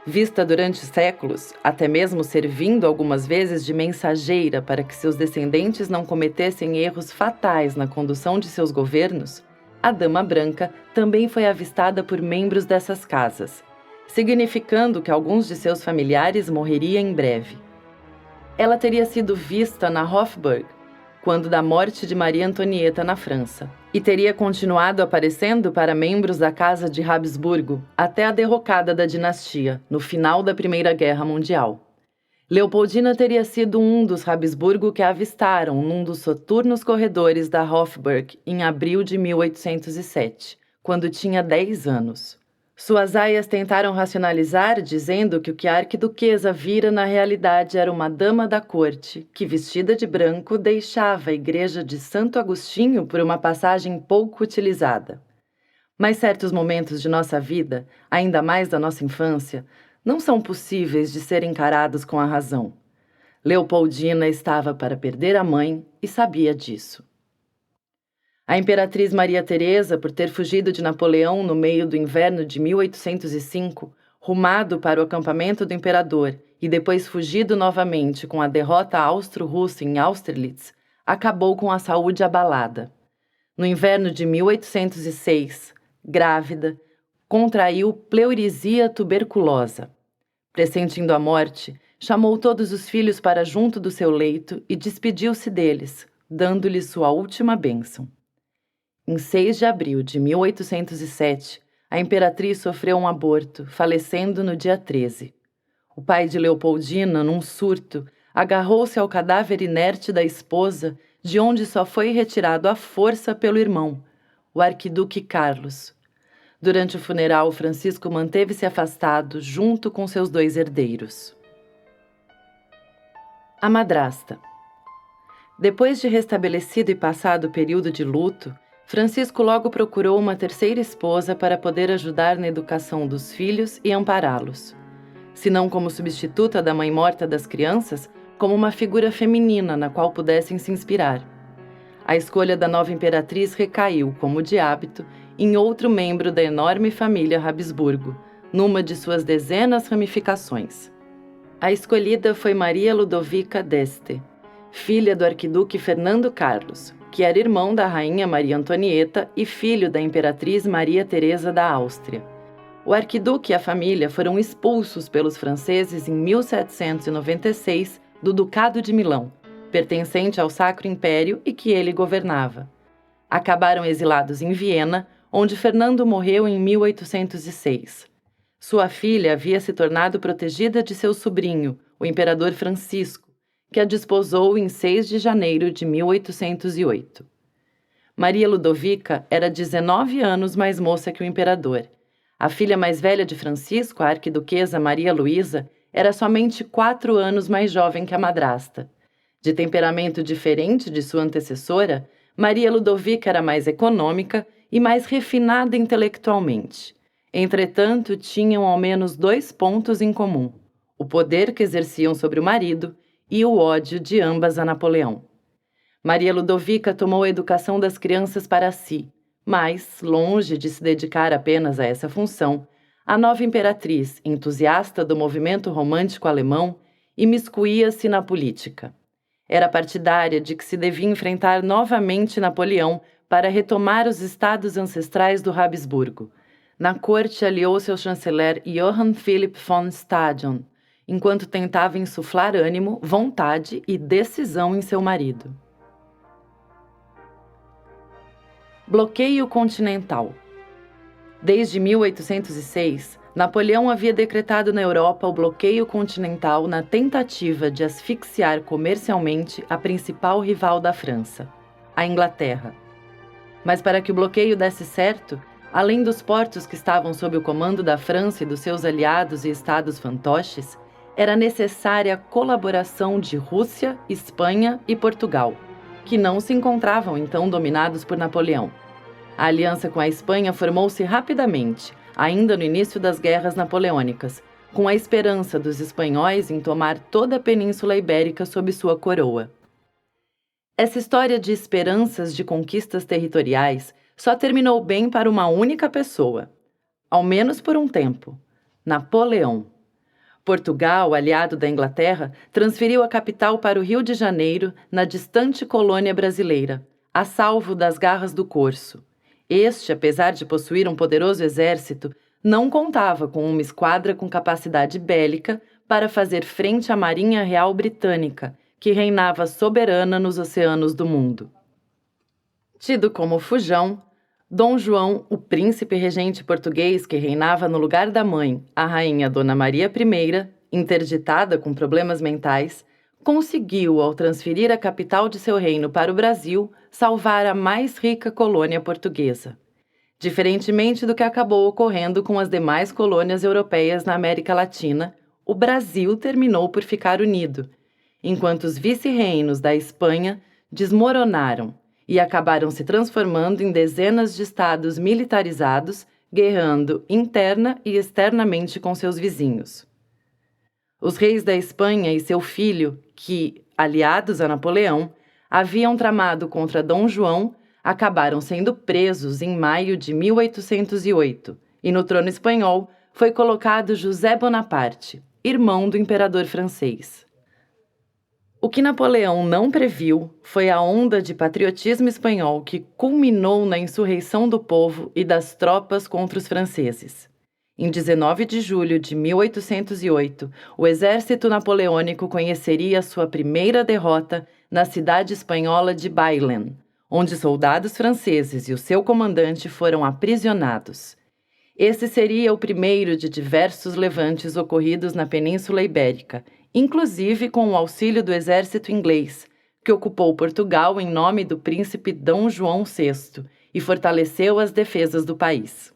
Vista durante séculos, até mesmo servindo algumas vezes de mensageira para que seus descendentes não cometessem erros fatais na condução de seus governos, a Dama Branca também foi avistada por membros dessas casas, significando que alguns de seus familiares morreriam em breve. Ela teria sido vista na Hofburg, quando da morte de Maria Antonieta na França, e teria continuado aparecendo para membros da Casa de Habsburgo até a derrocada da dinastia, no final da Primeira Guerra Mundial. Leopoldina teria sido um dos Habsburgo que a avistaram num dos soturnos corredores da Hofburg em abril de 1807, quando tinha 10 anos. Suas aias tentaram racionalizar, dizendo que o que a arquiduquesa vira na realidade era uma dama da corte, que, vestida de branco, deixava a igreja de Santo Agostinho por uma passagem pouco utilizada. Mas certos momentos de nossa vida, ainda mais da nossa infância, não são possíveis de ser encarados com a razão. Leopoldina estava para perder a mãe e sabia disso. A imperatriz Maria Teresa, por ter fugido de Napoleão no meio do inverno de 1805, rumado para o acampamento do imperador e depois fugido novamente com a derrota austro-russa em Austerlitz, acabou com a saúde abalada. No inverno de 1806, grávida, contraiu pleurisia tuberculosa. Pressentindo a morte, chamou todos os filhos para junto do seu leito e despediu-se deles, dando-lhes sua última bênção. Em 6 de abril de 1807, a imperatriz sofreu um aborto, falecendo no dia 13. O pai de Leopoldina, num surto, agarrou-se ao cadáver inerte da esposa, de onde só foi retirado à força pelo irmão, o arquiduque Carlos. Durante o funeral, Francisco manteve-se afastado junto com seus 2 herdeiros. A madrasta. Depois de restabelecido e passado o período de luto, Francisco logo procurou uma terceira esposa para poder ajudar na educação dos filhos e ampará-los. Se não como substituta da mãe morta das crianças, como uma figura feminina na qual pudessem se inspirar. A escolha da nova imperatriz recaiu, como de hábito, em outro membro da enorme família Habsburgo, numa de suas dezenas ramificações. A escolhida foi Maria Ludovica d'Este, filha do arquiduque Fernando Carlos, que era irmão da rainha Maria Antonieta e filho da imperatriz Maria Teresa da Áustria. O arquiduque e a família foram expulsos pelos franceses em 1796 do Ducado de Milão, pertencente ao Sacro Império e que ele governava. Acabaram exilados em Viena, onde Fernando morreu em 1806. Sua filha havia se tornado protegida de seu sobrinho, o imperador Francisco, que a desposou em 6 de janeiro de 1808. Maria Ludovica era 19 anos mais moça que o imperador. A filha mais velha de Francisco, a arquiduquesa Maria Luísa, era somente 4 anos mais jovem que a madrasta. De temperamento diferente de sua antecessora, Maria Ludovica era mais econômica e mais refinada intelectualmente. Entretanto, tinham ao menos 2 pontos em comum: o poder que exerciam sobre o marido e o ódio de ambas a Napoleão. Maria Ludovica tomou a educação das crianças para si, mas, longe de se dedicar apenas a essa função, a nova imperatriz, entusiasta do movimento romântico alemão, imiscuía-se na política. Era partidária de que se devia enfrentar novamente Napoleão para retomar os estados ancestrais do Habsburgo. Na corte, aliou-se ao chanceler Johann Philipp von Stadion, enquanto tentava insuflar ânimo, vontade e decisão em seu marido. Bloqueio continental. Desde 1806, Napoleão havia decretado na Europa o bloqueio continental na tentativa de asfixiar comercialmente a principal rival da França, a Inglaterra. Mas para que o bloqueio desse certo, além dos portos que estavam sob o comando da França e dos seus aliados e estados fantoches, era necessária a colaboração de Rússia, Espanha e Portugal, que não se encontravam então dominados por Napoleão. A aliança com a Espanha formou-se rapidamente, ainda no início das guerras napoleônicas, com a esperança dos espanhóis em tomar toda a Península Ibérica sob sua coroa. Essa história de esperanças de conquistas territoriais só terminou bem para uma única pessoa, ao menos por um tempo: Napoleão. Portugal, aliado da Inglaterra, transferiu a capital para o Rio de Janeiro, na distante colônia brasileira, a salvo das garras do Corso. Este, apesar de possuir um poderoso exército, não contava com uma esquadra com capacidade bélica para fazer frente à Marinha Real Britânica, que reinava soberana nos oceanos do mundo. Tido como fujão, Dom João, o príncipe regente português que reinava no lugar da mãe, a rainha Dona Maria I, interditada com problemas mentais, conseguiu, ao transferir a capital de seu reino para o Brasil, salvar a mais rica colônia portuguesa. Diferentemente do que acabou ocorrendo com as demais colônias europeias na América Latina, o Brasil terminou por ficar unido, enquanto os vice-reinos da Espanha desmoronaram e acabaram se transformando em dezenas de estados militarizados, guerrando interna e externamente com seus vizinhos. Os reis da Espanha e seu filho, que, aliados a Napoleão, haviam tramado contra Dom João, acabaram sendo presos em maio de 1808, e no trono espanhol foi colocado José Bonaparte, irmão do imperador francês. O que Napoleão não previu foi a onda de patriotismo espanhol que culminou na insurreição do povo e das tropas contra os franceses. Em 19 de julho de 1808, o exército napoleônico conheceria sua primeira derrota na cidade espanhola de Bailén, onde soldados franceses e o seu comandante foram aprisionados. Esse seria o primeiro de diversos levantes ocorridos na Península Ibérica, inclusive com o auxílio do exército inglês, que ocupou Portugal em nome do príncipe Dom João VI e fortaleceu as defesas do país.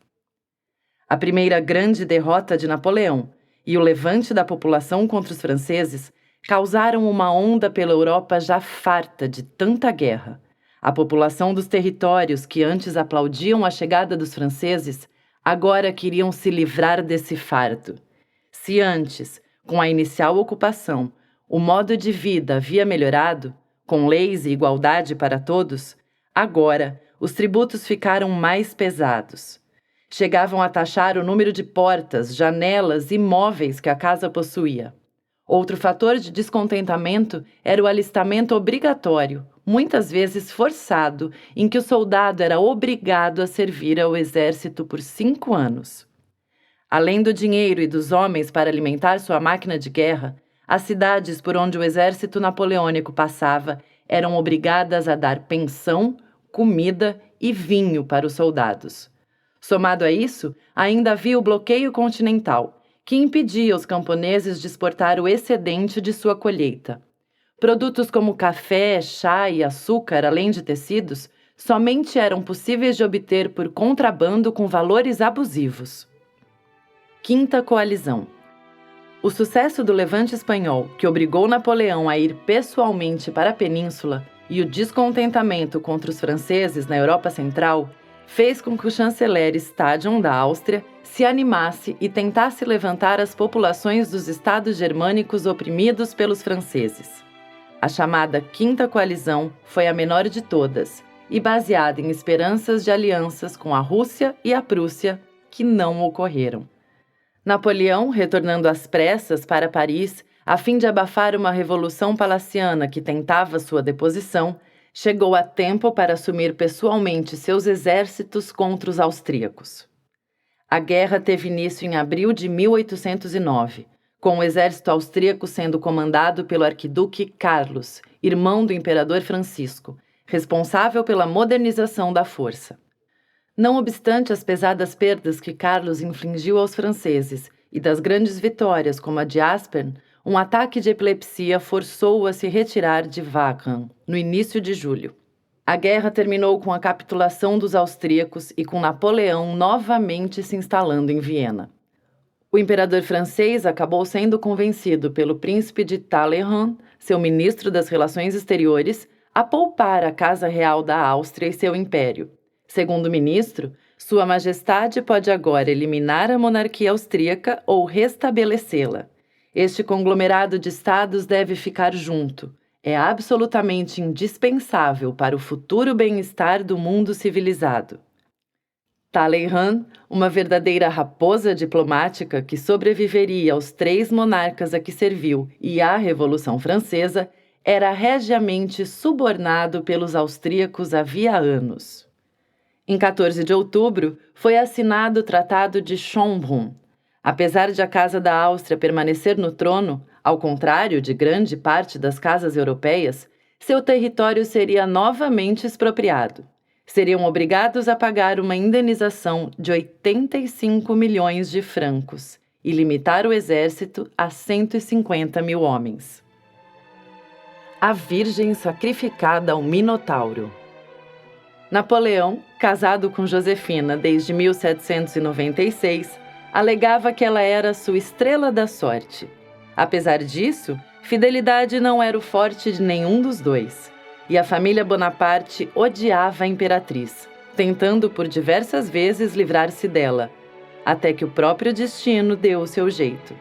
A primeira grande derrota de Napoleão e o levante da população contra os franceses causaram uma onda pela Europa já farta de tanta guerra. A população dos territórios que antes aplaudiam a chegada dos franceses agora queriam se livrar desse fardo. Se antes, com a inicial ocupação, o modo de vida havia melhorado, com leis e igualdade para todos, agora os tributos ficaram mais pesados. Chegavam a taxar o número de portas, janelas e móveis que a casa possuía. Outro fator de descontentamento era o alistamento obrigatório, muitas vezes forçado, em que o soldado era obrigado a servir ao exército por 5 anos. Além do dinheiro e dos homens para alimentar sua máquina de guerra, as cidades por onde o exército napoleônico passava eram obrigadas a dar pensão, comida e vinho para os soldados. Somado a isso, ainda havia o bloqueio continental, que impedia os camponeses de exportar o excedente de sua colheita. Produtos como café, chá e açúcar, além de tecidos, somente eram possíveis de obter por contrabando com valores abusivos. Quinta Coalizão. O sucesso do levante espanhol, que obrigou Napoleão a ir pessoalmente para a península, e o descontentamento contra os franceses na Europa Central, fez com que o chanceler Stadion da Áustria se animasse e tentasse levantar as populações dos estados germânicos oprimidos pelos franceses. A chamada Quinta Coalizão foi a menor de todas e baseada em esperanças de alianças com a Rússia e a Prússia, que não ocorreram. Napoleão, retornando às pressas para Paris, a fim de abafar uma revolução palaciana que tentava sua deposição, chegou a tempo para assumir pessoalmente seus exércitos contra os austríacos. A guerra teve início em abril de 1809, com o exército austríaco sendo comandado pelo arquiduque Carlos, irmão do imperador Francisco, responsável pela modernização da força. Não obstante as pesadas perdas que Carlos infligiu aos franceses e das grandes vitórias como a de Aspern, um ataque de epilepsia forçou-o a se retirar de Wagram, no início de julho. A guerra terminou com a capitulação dos austríacos e com Napoleão novamente se instalando em Viena. O imperador francês acabou sendo convencido pelo príncipe de Talleyrand, seu ministro das Relações Exteriores, a poupar a Casa Real da Áustria e seu império. Segundo o ministro, Sua Majestade pode agora eliminar a monarquia austríaca ou restabelecê-la. Este conglomerado de estados deve ficar junto. É absolutamente indispensável para o futuro bem-estar do mundo civilizado. Talleyrand, uma verdadeira raposa diplomática que sobreviveria aos 3 monarcas a que serviu e à Revolução Francesa, era regiamente subornado pelos austríacos havia anos. Em 14 de outubro, foi assinado o Tratado de Schönbrunn. Apesar de a Casa da Áustria permanecer no trono, ao contrário de grande parte das casas europeias, seu território seria novamente expropriado. Seriam obrigados a pagar uma indenização de 85 milhões de francos e limitar o exército a 150 mil homens. A Virgem sacrificada ao Minotauro. Napoleão, casado com Josefina desde 1796, alegava que ela era sua estrela da sorte. Apesar disso, fidelidade não era o forte de nenhum dos dois, e a família Bonaparte odiava a imperatriz, tentando por diversas vezes livrar-se dela, até que o próprio destino deu o seu jeito.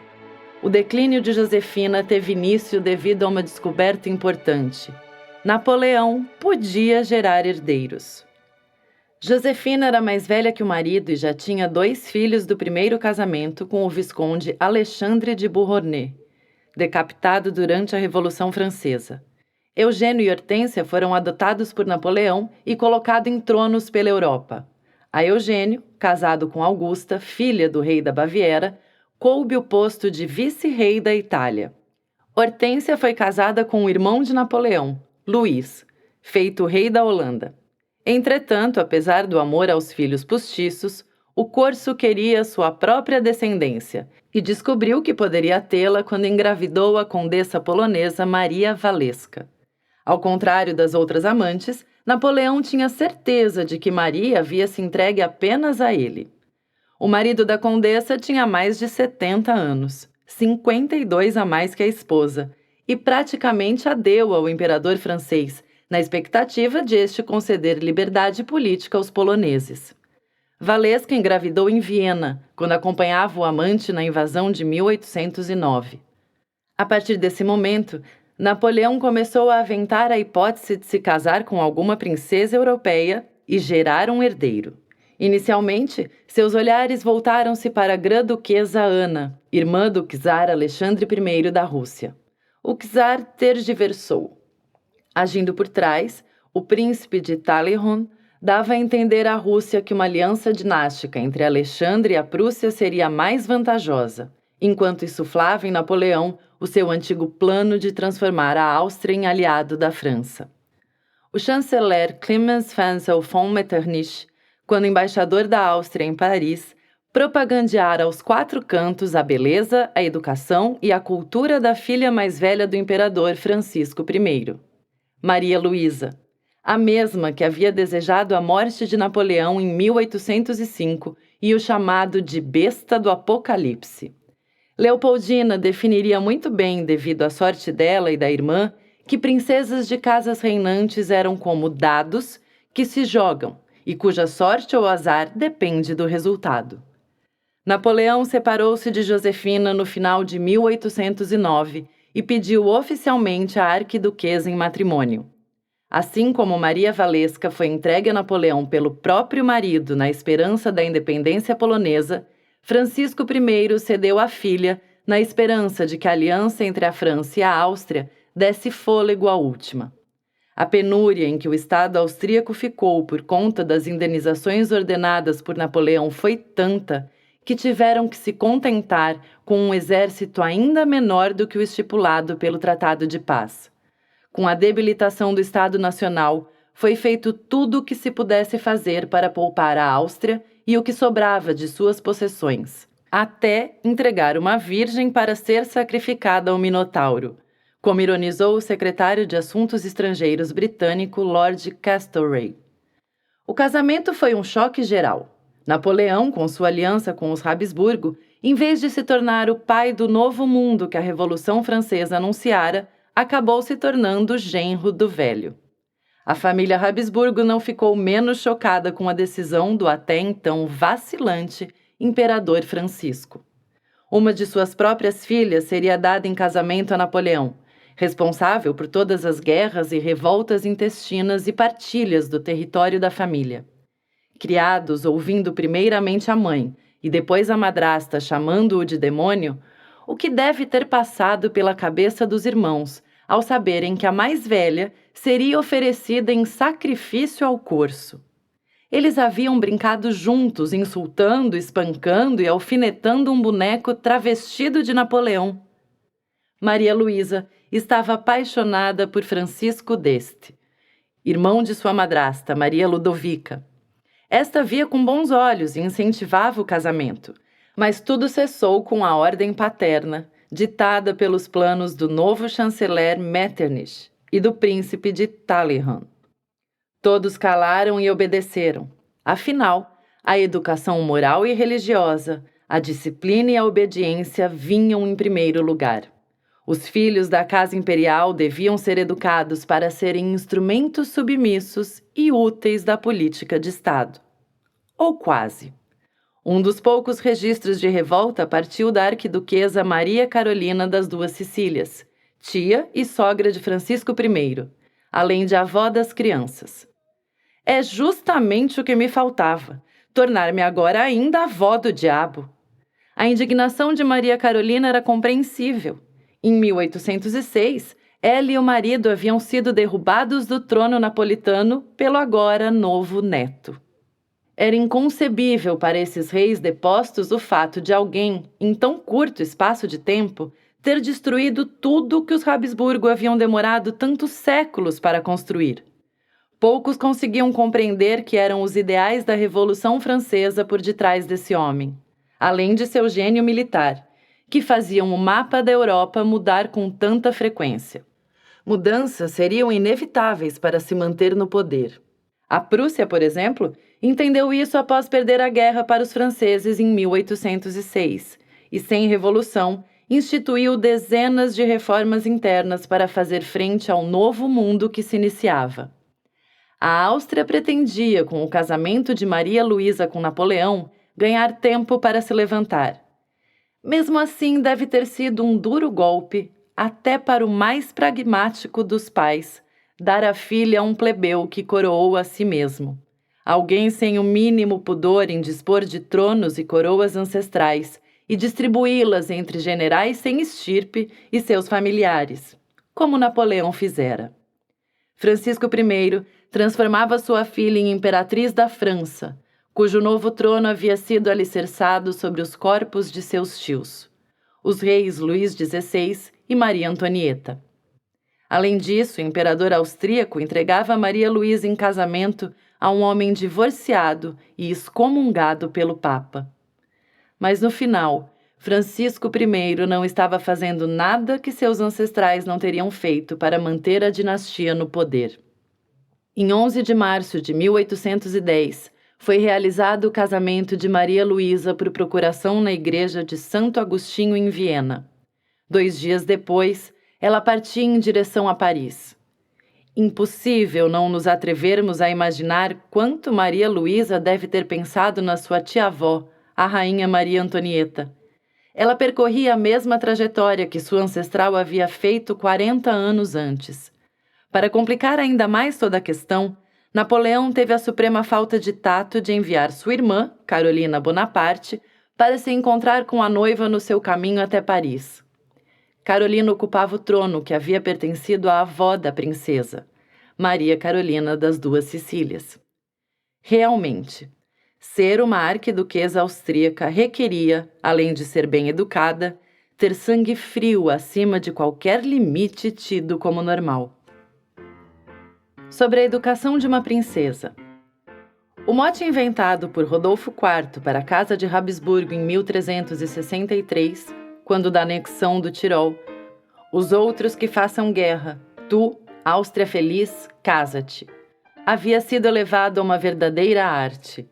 O declínio de Josefina teve início devido a uma descoberta importante. Napoleão podia gerar herdeiros. Josefina era mais velha que o marido e já tinha 2 filhos do primeiro casamento com o visconde Alexandre de Beauharnais, decapitado durante a Revolução Francesa. Eugênio e Hortência foram adotados por Napoleão e colocados em tronos pela Europa. A Eugênio, casado com Augusta, filha do rei da Baviera, coube o posto de vice-rei da Itália. Hortência foi casada com o irmão de Napoleão, Luís, feito rei da Holanda. Entretanto, apesar do amor aos filhos postiços, o corso queria sua própria descendência e descobriu que poderia tê-la quando engravidou a condessa polonesa Maria Walewska. Ao contrário das outras amantes, Napoleão tinha certeza de que Maria havia se entregue apenas a ele. O marido da condessa tinha mais de 70 anos, 52 a mais que a esposa, e praticamente a deu ao imperador francês, na expectativa de este conceder liberdade política aos poloneses. Walewska engravidou em Viena, quando acompanhava o amante na invasão de 1809. A partir desse momento, Napoleão começou a aventar a hipótese de se casar com alguma princesa europeia e gerar um herdeiro. Inicialmente, seus olhares voltaram-se para a grã-duquesa Ana, irmã do czar Alexandre I da Rússia. O czar tergiversou. Agindo por trás, o príncipe de Talleyrand dava a entender à Rússia que uma aliança dinástica entre Alexandre e a Prússia seria mais vantajosa, enquanto insuflava em Napoleão o seu antigo plano de transformar a Áustria em aliado da França. O chanceler Clemens Wenzel von Metternich, quando embaixador da Áustria em Paris, propagandeara aos 4 cantos a beleza, a educação e a cultura da filha mais velha do imperador Francisco I, Maria Luísa, a mesma que havia desejado a morte de Napoleão em 1805 e o chamado de besta do Apocalipse. Leopoldina definiria muito bem, devido à sorte dela e da irmã, que princesas de casas reinantes eram como dados que se jogam e cuja sorte ou azar depende do resultado. Napoleão separou-se de Josefina no final de 1809 e pediu oficialmente a arquiduquesa em matrimônio. Assim como Maria Walewska foi entregue a Napoleão pelo próprio marido na esperança da independência polonesa, Francisco I cedeu a filha na esperança de que a aliança entre a França e a Áustria desse fôlego à última. A penúria em que o Estado austríaco ficou por conta das indenizações ordenadas por Napoleão foi tanta que tiveram que se contentar com um exército ainda menor do que o estipulado pelo Tratado de Paz. Com a debilitação do Estado Nacional, foi feito tudo o que se pudesse fazer para poupar a Áustria e o que sobrava de suas possessões, até entregar uma virgem para ser sacrificada ao Minotauro, como ironizou o secretário de Assuntos Estrangeiros britânico Lord Castlereagh. O casamento foi um choque geral. Napoleão, com sua aliança com os Habsburgo, em vez de se tornar o pai do novo mundo que a Revolução Francesa anunciara, acabou se tornando o genro do velho. A família Habsburgo não ficou menos chocada com a decisão do até então vacilante imperador Francisco. Uma de suas próprias filhas seria dada em casamento a Napoleão, responsável por todas as guerras e revoltas intestinas e partilhas do território da família. Criados ouvindo primeiramente a mãe e depois a madrasta chamando-o de demônio, o que deve ter passado pela cabeça dos irmãos ao saberem que a mais velha seria oferecida em sacrifício ao corso. Eles haviam brincado juntos, insultando, espancando e alfinetando um boneco travestido de Napoleão. Maria Luísa estava apaixonada por Francisco d'Este, irmão de sua madrasta, Maria Ludovica. Esta via com bons olhos e incentivava o casamento, mas tudo cessou com a ordem paterna, ditada pelos planos do novo chanceler Metternich e do príncipe de Talleyrand. Todos calaram e obedeceram. Afinal, a educação moral e religiosa, a disciplina e a obediência vinham em primeiro lugar. Os filhos da casa imperial deviam ser educados para serem instrumentos submissos e úteis da política de Estado. Ou quase. Um dos poucos registros de revolta partiu da arquiduquesa Maria Carolina das Duas Sicílias, tia e sogra de Francisco I, além de avó das crianças. É justamente o que me faltava, tornar-me agora ainda avó do diabo. A indignação de Maria Carolina era compreensível. Em 1806, ela e o marido haviam sido derrubados do trono napolitano pelo agora novo neto. Era inconcebível para esses reis depostos o fato de alguém, em tão curto espaço de tempo, ter destruído tudo que os Habsburgo haviam demorado tantos séculos para construir. Poucos conseguiam compreender que eram os ideais da Revolução Francesa por detrás desse homem, além de seu gênio militar, que faziam o mapa da Europa mudar com tanta frequência. Mudanças seriam inevitáveis para se manter no poder. A Prússia, por exemplo, entendeu isso após perder a guerra para os franceses em 1806 e, sem revolução, instituiu dezenas de reformas internas para fazer frente ao novo mundo que se iniciava. A Áustria pretendia, com o casamento de Maria Luísa com Napoleão, ganhar tempo para se levantar. Mesmo assim, deve ter sido um duro golpe, até para o mais pragmático dos pais, dar a filha a um plebeu que coroou a si mesmo. Alguém sem o mínimo pudor em dispor de tronos e coroas ancestrais e distribuí-las entre generais sem estirpe e seus familiares, como Napoleão fizera. Francisco I transformava sua filha em imperatriz da França, cujo novo trono havia sido alicerçado sobre os corpos de seus tios, os reis Luís XVI e Maria Antonieta. Além disso, o imperador austríaco entregava Maria Luísa em casamento a um homem divorciado e excomungado pelo Papa. Mas no final, Francisco I não estava fazendo nada que seus ancestrais não teriam feito para manter a dinastia no poder. Em 11 de março de 1810, foi realizado o casamento de Maria Luísa por procuração na igreja de Santo Agostinho, em Viena. 2 dias depois, ela partia em direção a Paris. Impossível não nos atrevermos a imaginar quanto Maria Luísa deve ter pensado na sua tia-avó, a rainha Maria Antonieta. Ela percorria a mesma trajetória que sua ancestral havia feito 40 anos antes. Para complicar ainda mais toda a questão, Napoleão teve a suprema falta de tato de enviar sua irmã, Carolina Bonaparte, para se encontrar com a noiva no seu caminho até Paris. Carolina ocupava o trono que havia pertencido à avó da princesa, Maria Carolina das Duas Sicílias. Realmente, ser uma arquiduquesa austríaca requeria, além de ser bem educada, ter sangue frio acima de qualquer limite tido como normal. Sobre a educação de uma princesa. O mote inventado por Rodolfo IV para a Casa de Habsburgo em 1363, quando da anexão do Tirol, os outros que façam guerra, tu, Áustria feliz, casa-te, havia sido elevado a uma verdadeira arte.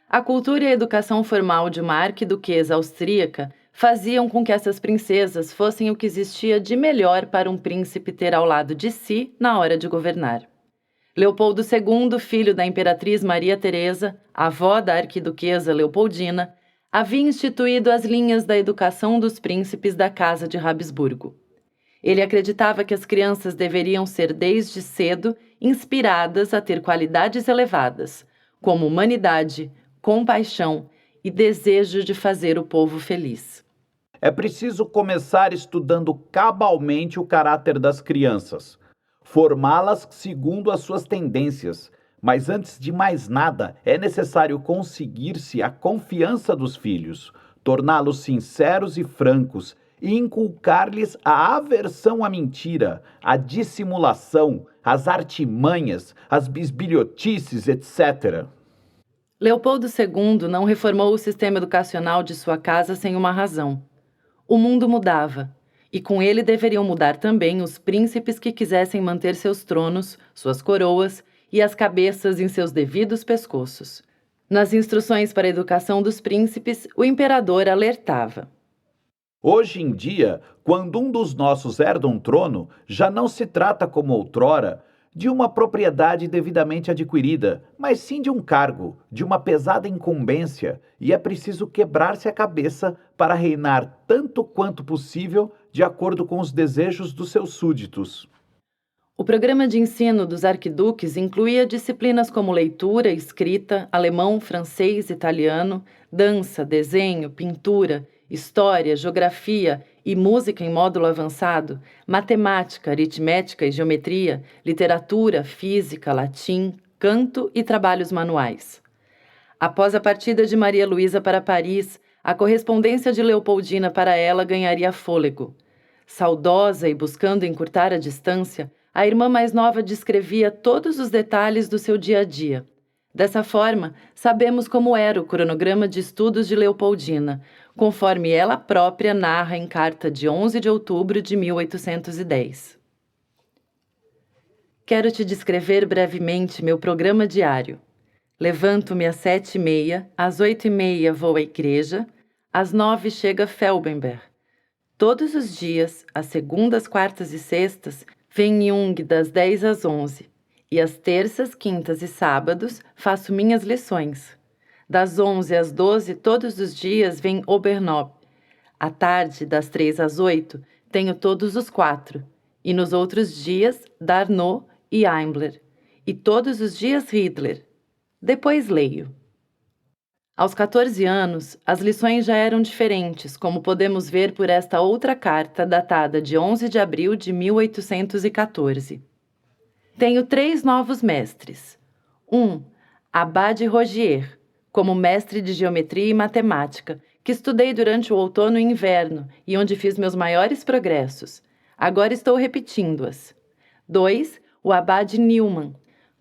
A cultura e a educação formal de uma arquiduquesa austríaca faziam com que essas princesas fossem o que existia de melhor para um príncipe ter ao lado de si na hora de governar. Leopoldo II, filho da imperatriz Maria Teresa, avó da arquiduquesa Leopoldina, havia instituído as linhas da educação dos príncipes da Casa de Habsburgo. Ele acreditava que as crianças deveriam ser desde cedo inspiradas a ter qualidades elevadas, como humanidade, compaixão e desejo de fazer o povo feliz. É preciso começar estudando cabalmente o caráter das crianças, formá-las segundo as suas tendências, mas antes de mais nada é necessário conseguir-se a confiança dos filhos, torná-los sinceros e francos e inculcar-lhes a aversão à mentira, à dissimulação, às artimanhas, às bisbilhotices, etc. Leopoldo II não reformou o sistema educacional de sua casa sem uma razão. O mundo mudava, e com ele deveriam mudar também os príncipes que quisessem manter seus tronos, suas coroas e as cabeças em seus devidos pescoços. Nas instruções para a educação dos príncipes, o imperador alertava: Hoje em dia, quando um dos nossos herda um trono, já não se trata como outrora de uma propriedade devidamente adquirida, mas sim de um cargo, de uma pesada incumbência, e é preciso quebrar-se a cabeça para reinar tanto quanto possível de acordo com os desejos dos seus súditos. O programa de ensino dos arquiduques incluía disciplinas como leitura, escrita, alemão, francês, italiano, dança, desenho, pintura, história, geografia e música em módulo avançado, matemática, aritmética e geometria, literatura, física, latim, canto e trabalhos manuais. Após a partida de Maria Luísa para Paris, a correspondência de Leopoldina para ela ganharia fôlego. Saudosa e buscando encurtar a distância, a irmã mais nova descrevia todos os detalhes do seu dia a dia. Dessa forma, sabemos como era o cronograma de estudos de Leopoldina, conforme ela própria narra em carta de 11 de outubro de 1810. Quero te descrever brevemente meu programa diário. Levanto-me às 7h30, às 8h30 vou à igreja, às 9h chega Felbenberg. Todos os dias, às segundas, quartas e sextas, vem Jung das 10 às 11. E às terças, quintas e sábados, faço minhas lições. Das 11 às 12, todos os dias, vem Obernob. À tarde, das 3 às 8, tenho todos os 4. E nos outros dias, Darnaud e Eimbler. E todos os dias, Hitler. Depois leio. Aos 14 anos, as lições já eram diferentes, como podemos ver por esta outra carta datada de 11 de abril de 1814. Tenho 3 novos mestres. 1. Abade Rogier, como mestre de geometria e matemática, que estudei durante o outono e inverno e onde fiz meus maiores progressos. Agora estou repetindo-as. 2. O Abade Newman,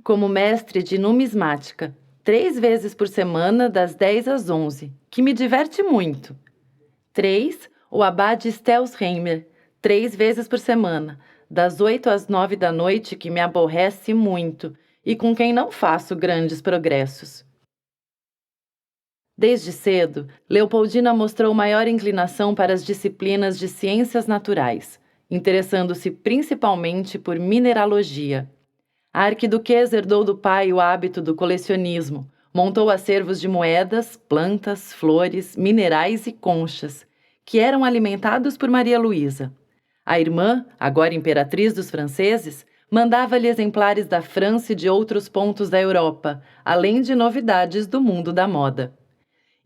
como mestre de numismática, 3 vezes por semana, das 10 às 11, que me diverte muito. 3. O Abade Stelzheimer, 3 vezes por semana, das 8 às 9 da noite, que me aborrece muito e com quem não faço grandes progressos. Desde cedo, Leopoldina mostrou maior inclinação para as disciplinas de ciências naturais, interessando-se principalmente por mineralogia. A arquiduquesa herdou do pai o hábito do colecionismo, montou acervos de moedas, plantas, flores, minerais e conchas, que eram alimentados por Maria Luísa. A irmã, agora imperatriz dos franceses, mandava-lhe exemplares da França e de outros pontos da Europa, além de novidades do mundo da moda.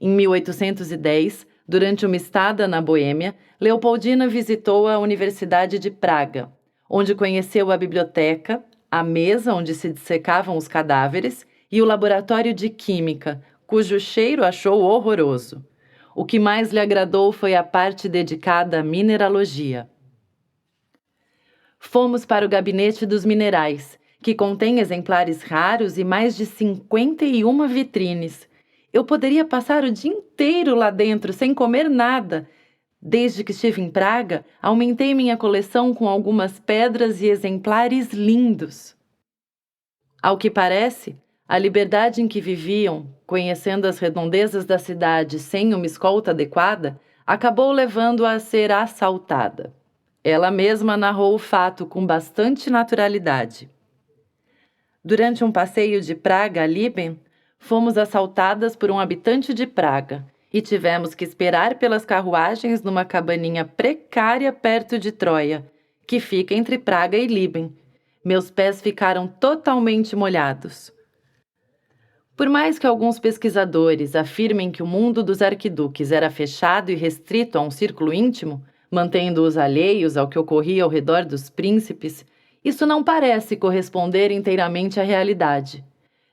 Em 1810, durante uma estada na Boêmia, Leopoldina visitou a Universidade de Praga, onde conheceu a biblioteca, a mesa onde se dissecavam os cadáveres e o laboratório de química, cujo cheiro achou horroroso. O que mais lhe agradou foi a parte dedicada à mineralogia. Fomos para o gabinete dos minerais, que contém exemplares raros e mais de 51 vitrines. Eu poderia passar o dia inteiro lá dentro sem comer nada. Desde que estive em Praga, aumentei minha coleção com algumas pedras e exemplares lindos. Ao que parece, a liberdade em que viviam, conhecendo as redondezas da cidade sem uma escolta adequada, acabou levando-a a ser assaltada. Ela mesma narrou o fato com bastante naturalidade. Durante um passeio de Praga a Liben, fomos assaltadas por um habitante de Praga e tivemos que esperar pelas carruagens numa cabaninha precária perto de Troia, que fica entre Praga e Liben. Meus pés ficaram totalmente molhados. Por mais que alguns pesquisadores afirmem que o mundo dos arquiduques era fechado e restrito a um círculo íntimo, mantendo-os alheios ao que ocorria ao redor dos príncipes, isso não parece corresponder inteiramente à realidade.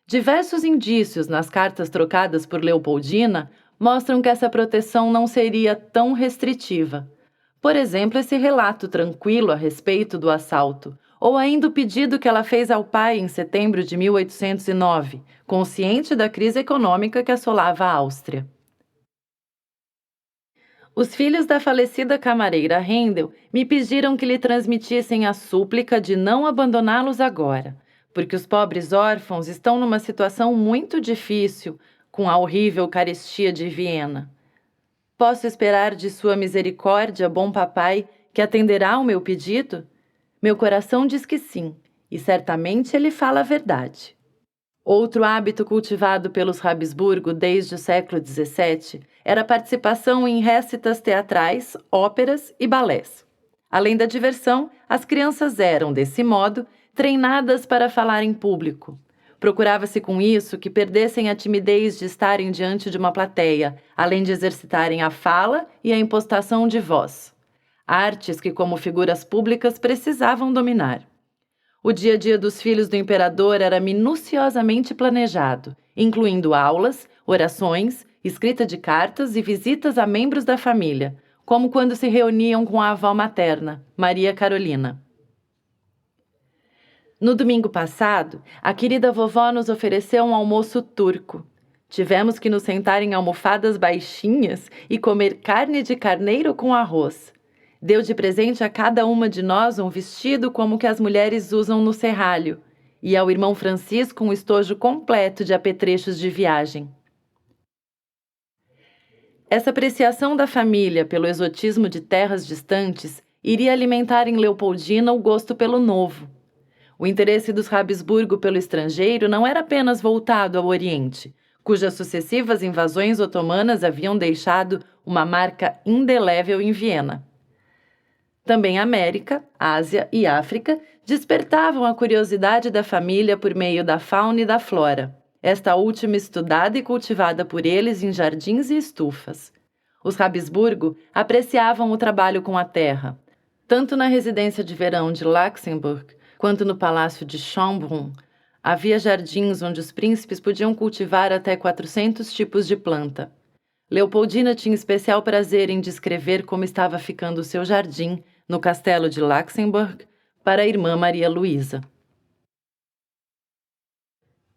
Diversos indícios nas cartas trocadas por Leopoldina mostram que essa proteção não seria tão restritiva. Por exemplo, esse relato tranquilo a respeito do assalto, ou ainda o pedido que ela fez ao pai em setembro de 1809, consciente da crise econômica que assolava a Áustria. Os filhos da falecida camareira Rendel me pediram que lhe transmitissem a súplica de não abandoná-los agora, porque os pobres órfãos estão numa situação muito difícil com a horrível carestia de Viena. Posso esperar de sua misericórdia, bom papai, que atenderá ao meu pedido? Meu coração diz que sim, e certamente ele fala a verdade. Outro hábito cultivado pelos Habsburgo desde o século XVII era a participação em récitas teatrais, óperas e balés. Além da diversão, as crianças eram, desse modo, treinadas para falar em público. Procurava-se com isso que perdessem a timidez de estarem diante de uma plateia, além de exercitarem a fala e a impostação de voz. Artes que, como figuras públicas, precisavam dominar. O dia a dia dos filhos do imperador era minuciosamente planejado, incluindo aulas, orações, escrita de cartas e visitas a membros da família, como quando se reuniam com a avó materna, Maria Carolina. No domingo passado, a querida vovó nos ofereceu um almoço turco. Tivemos que nos sentar em almofadas baixinhas e comer carne de carneiro com arroz. Deu de presente a cada uma de nós um vestido como que as mulheres usam no serralho, e ao irmão Francisco um estojo completo de apetrechos de viagem. Essa apreciação da família pelo exotismo de terras distantes iria alimentar em Leopoldina o gosto pelo novo. O interesse dos Habsburgo pelo estrangeiro não era apenas voltado ao Oriente, cujas sucessivas invasões otomanas haviam deixado uma marca indelével em Viena. Também a América, Ásia e África despertavam a curiosidade da família por meio da fauna e da flora. esta última estudada e cultivada por eles em jardins e estufas. Os Habsburgo apreciavam o trabalho com a terra. Tanto na residência de verão de Luxemburg, quanto no palácio de Schönbrunn, havia jardins onde os príncipes podiam cultivar até 400 tipos de planta. Leopoldina tinha especial prazer em descrever como estava ficando o seu jardim, no castelo de Luxemburg, para a irmã Maria Luísa.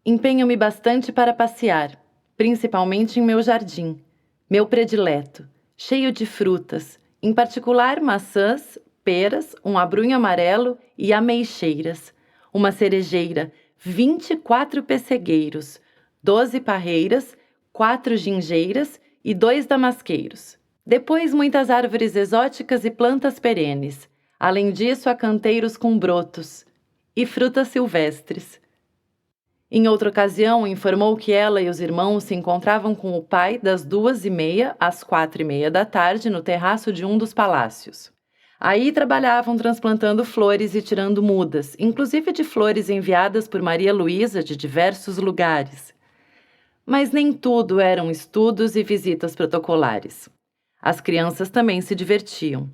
Empenho-me bastante para passear, principalmente em meu jardim, meu predileto, cheio de frutas, em particular maçãs, peras, um abrunho amarelo e ameixeiras, uma cerejeira, 24 pessegueiros, 12 parreiras, 4 gingeiras e 2 damasqueiros. Depois muitas árvores exóticas e plantas perenes. Além disso, há canteiros com brotos e frutas silvestres. Em outra ocasião, informou que ela e os irmãos se encontravam com o pai das 2h30 às 4h30 da tarde no terraço de um dos palácios. Aí trabalhavam transplantando flores e tirando mudas, inclusive de flores enviadas por Maria Luísa de diversos lugares. Mas nem tudo eram estudos e visitas protocolares. As crianças também se divertiam.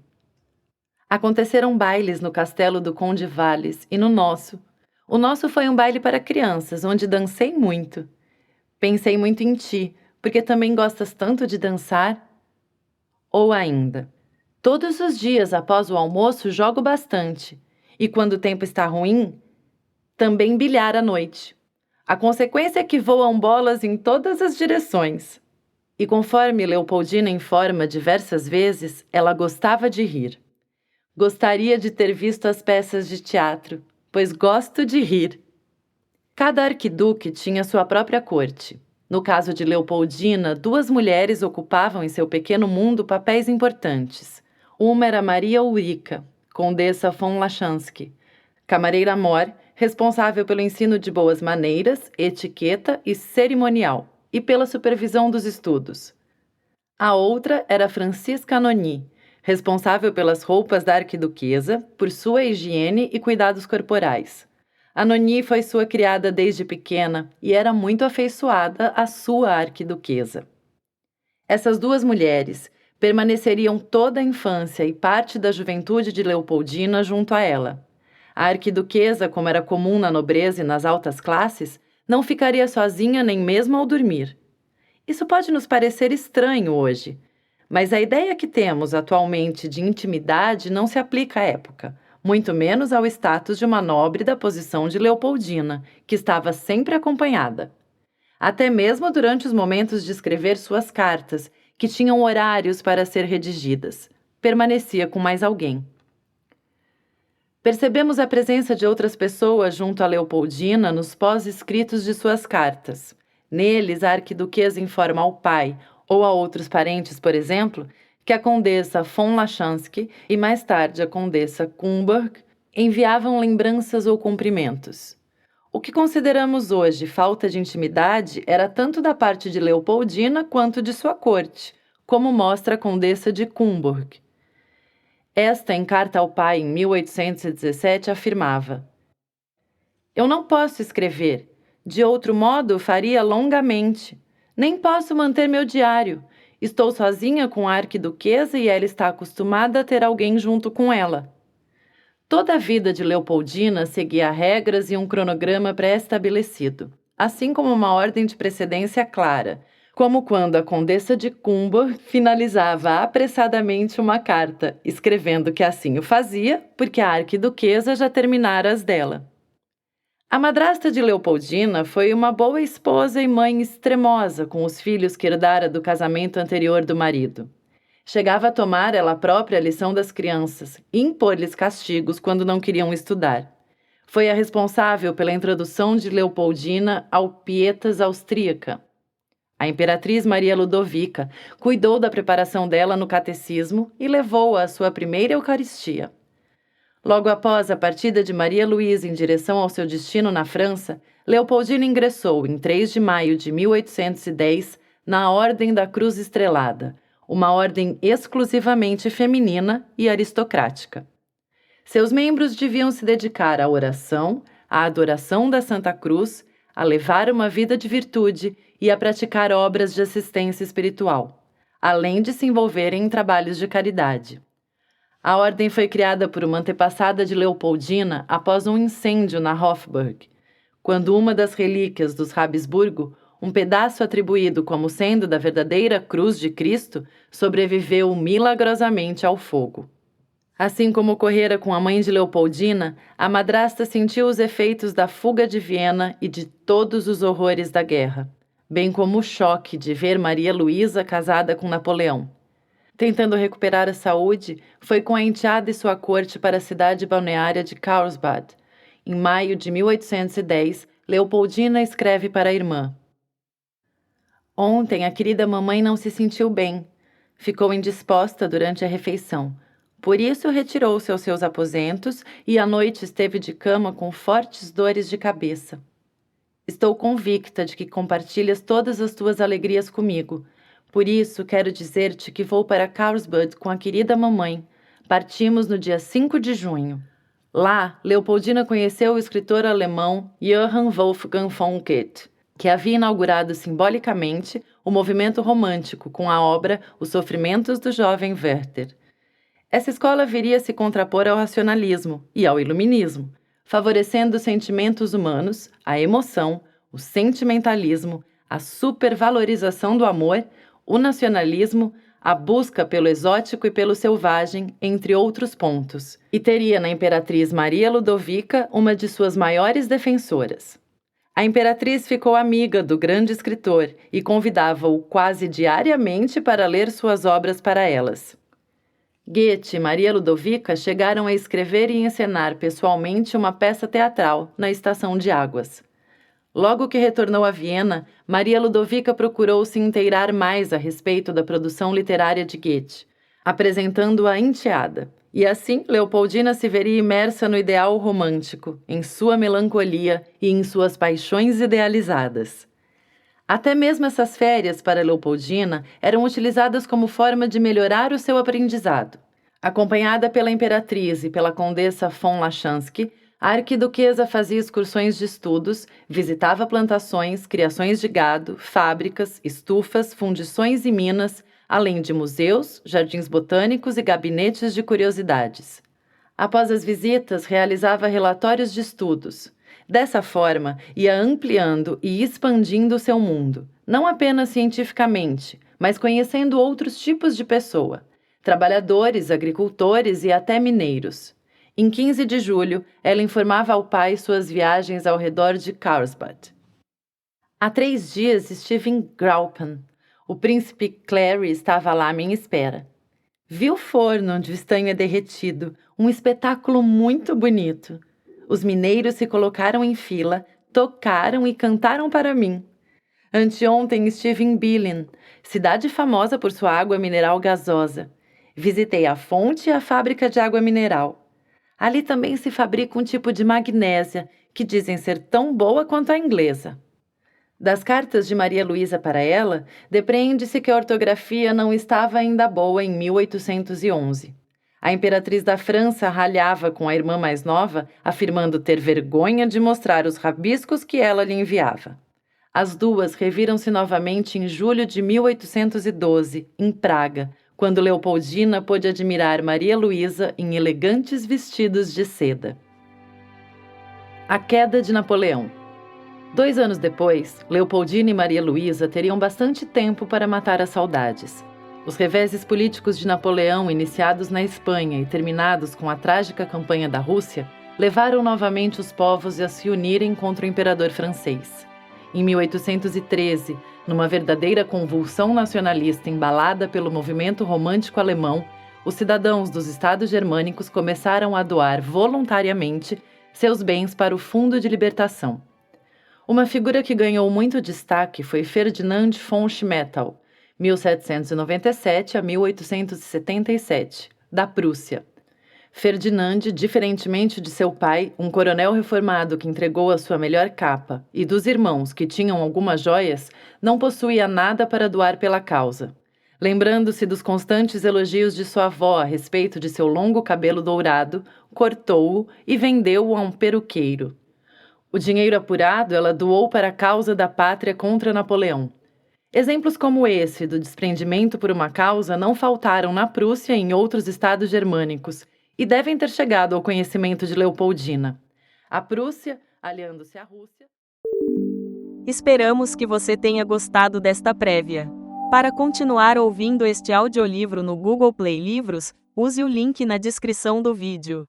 Aconteceram bailes no castelo do Conde Valles e no nosso. O nosso foi um baile para crianças, onde dancei muito. Pensei muito em ti, porque também gostas tanto de dançar. Ou ainda, todos os dias após o almoço jogo bastante, e quando o tempo está ruim, também bilhar à noite. A consequência é que voam bolas em todas as direções. E conforme Leopoldina informa diversas vezes, ela gostava de rir. Gostaria de ter visto as peças de teatro, pois gosto de rir. Cada arquiduque tinha sua própria corte. No caso de Leopoldina, 2 mulheres ocupavam em seu pequeno mundo papéis importantes. Uma era Maria Ulrica, condessa von Lachansky, camareira-mor, responsável pelo ensino de boas maneiras, etiqueta e cerimonial, e pela supervisão dos estudos. A outra era Francisca Anony, responsável pelas roupas da arquiduquesa, por sua higiene e cuidados corporais. Anony foi sua criada desde pequena e era muito afeiçoada à sua arquiduquesa. Essas 2 mulheres permaneceriam toda a infância e parte da juventude de Leopoldina junto a ela. A arquiduquesa, como era comum na nobreza e nas altas classes, não ficaria sozinha nem mesmo ao dormir. Isso pode nos parecer estranho hoje, mas a ideia que temos atualmente de intimidade não se aplica à época, muito menos ao status de uma nobre da posição de Leopoldina, que estava sempre acompanhada. Até mesmo durante os momentos de escrever suas cartas, que tinham horários para ser redigidas, permanecia com mais alguém. Percebemos a presença de outras pessoas junto a Leopoldina nos pós-escritos de suas cartas. Neles, a arquiduquesa informa ao pai, ou a outros parentes, por exemplo, que a condessa von Lachansky e mais tarde a condessa Kumberg enviavam lembranças ou cumprimentos. O que consideramos hoje falta de intimidade era tanto da parte de Leopoldina quanto de sua corte, como mostra a condessa de Kumberg. Esta, em carta ao pai em 1817, afirmava: Eu não posso escrever, de outro modo faria longamente. Nem posso manter meu diário. Estou sozinha com a arquiduquesa e ela está acostumada a ter alguém junto com ela. Toda a vida de Leopoldina seguia regras e um cronograma pré-estabelecido, assim como uma ordem de precedência clara, como quando a condessa de Kumberg finalizava apressadamente uma carta, escrevendo que assim o fazia, porque a arquiduquesa já terminara as dela. A madrasta de Leopoldina foi uma boa esposa e mãe extremosa com os filhos que herdara do casamento anterior do marido. Chegava a tomar ela própria a lição das crianças e impor-lhes castigos quando não queriam estudar. Foi a responsável pela introdução de Leopoldina ao Pietas austríaca. A imperatriz Maria Ludovica cuidou da preparação dela no catecismo e levou-a à sua primeira Eucaristia. Logo após a partida de Maria Luísa em direção ao seu destino na França, Leopoldina ingressou, em 3 de maio de 1810, na Ordem da Cruz Estrelada, uma ordem exclusivamente feminina e aristocrática. Seus membros deviam se dedicar à oração, à adoração da Santa Cruz, a levar uma vida de virtude e a praticar obras de assistência espiritual, além de se envolverem em trabalhos de caridade. A ordem foi criada por uma antepassada de Leopoldina após um incêndio na Hofburg, quando uma das relíquias dos Habsburgo, um pedaço atribuído como sendo da verdadeira cruz de Cristo, sobreviveu milagrosamente ao fogo. Assim como ocorrera com a mãe de Leopoldina, a madrasta sentiu os efeitos da fuga de Viena e de todos os horrores da guerra, bem como o choque de ver Maria Luísa casada com Napoleão. Tentando recuperar a saúde, foi com a enteada e sua corte para a cidade balneária de Carlsbad. Em maio de 1810, Leopoldina escreve para a irmã: Ontem a querida mamãe não se sentiu bem. Ficou indisposta durante a refeição. Por isso retirou-se aos seus aposentos e à noite esteve de cama com fortes dores de cabeça. Estou convicta de que compartilhas todas as tuas alegrias comigo. Por isso quero dizer-te que vou para Carlsbad com a querida mamãe. Partimos no dia 5 de junho. Lá, Leopoldina conheceu o escritor alemão Johann Wolfgang von Goethe, que havia inaugurado simbolicamente o movimento romântico com a obra Os Sofrimentos do Jovem Werther. Essa escola viria a se contrapor ao racionalismo e ao iluminismo, favorecendo os sentimentos humanos, a emoção, o sentimentalismo, a supervalorização do amor, o nacionalismo, a busca pelo exótico e pelo selvagem, entre outros pontos, e teria na imperatriz Maria Ludovica uma de suas maiores defensoras. A imperatriz ficou amiga do grande escritor e convidava-o quase diariamente para ler suas obras para elas. Goethe e Maria Ludovica chegaram a escrever e encenar pessoalmente uma peça teatral na Estação de Águas. Logo que retornou a Viena, Maria Ludovica procurou se inteirar mais a respeito da produção literária de Goethe, apresentando-a enteada, e assim Leopoldina se veria imersa no ideal romântico, em sua melancolia e em suas paixões idealizadas. Até mesmo essas férias para Leopoldina eram utilizadas como forma de melhorar o seu aprendizado. Acompanhada pela imperatriz e pela condessa von Lachansky, a arquiduquesa fazia excursões de estudos, visitava plantações, criações de gado, fábricas, estufas, fundições e minas, além de museus, jardins botânicos e gabinetes de curiosidades. Após as visitas, realizava relatórios de estudos. Dessa forma, ia ampliando e expandindo o seu mundo, não apenas cientificamente, mas conhecendo outros tipos de pessoa, trabalhadores, agricultores e até mineiros. Em 15 de julho, ela informava ao pai suas viagens ao redor de Carlsbad. Há 3 dias estive em Graupen. O príncipe Clary estava lá à minha espera. Vi o forno onde o estanho é derretido, um espetáculo muito bonito. Os mineiros se colocaram em fila, tocaram e cantaram para mim. Anteontem estive em Billin, cidade famosa por sua água mineral gasosa. Visitei a fonte e a fábrica de água mineral. Ali também se fabrica um tipo de magnésia, que dizem ser tão boa quanto a inglesa. Das cartas de Maria Luísa para ela, depreende-se que a ortografia não estava ainda boa em 1811. A imperatriz da França ralhava com a irmã mais nova, afirmando ter vergonha de mostrar os rabiscos que ela lhe enviava. As duas reviram-se novamente em julho de 1812, em Praga, quando Leopoldina pôde admirar Maria Luísa em elegantes vestidos de seda. A queda de Napoleão. 2 anos depois, Leopoldina e Maria Luísa teriam bastante tempo para matar as saudades. Os reveses políticos de Napoleão, iniciados na Espanha e terminados com a trágica campanha da Rússia, levaram novamente os povos a se unirem contra o imperador francês. Em 1813, numa verdadeira convulsão nacionalista embalada pelo movimento romântico alemão, os cidadãos dos estados germânicos começaram a doar voluntariamente seus bens para o Fundo de Libertação. Uma figura que ganhou muito destaque foi Ferdinand von Schmettau, 1797 a 1877, da Prússia. Ferdinand, diferentemente de seu pai, um coronel reformado que entregou a sua melhor capa, e dos irmãos, que tinham algumas joias, não possuía nada para doar pela causa. Lembrando-se dos constantes elogios de sua avó a respeito de seu longo cabelo dourado, cortou-o e vendeu-o a um peruqueiro. O dinheiro apurado ela doou para a causa da pátria contra Napoleão. Exemplos como esse do desprendimento por uma causa não faltaram na Prússia e em outros estados germânicos e devem ter chegado ao conhecimento de Leopoldina. A Prússia, aliando-se à Rússia. Esperamos que você tenha gostado desta prévia. Para continuar ouvindo este audiolivro no Google Play Livros, use o link na descrição do vídeo.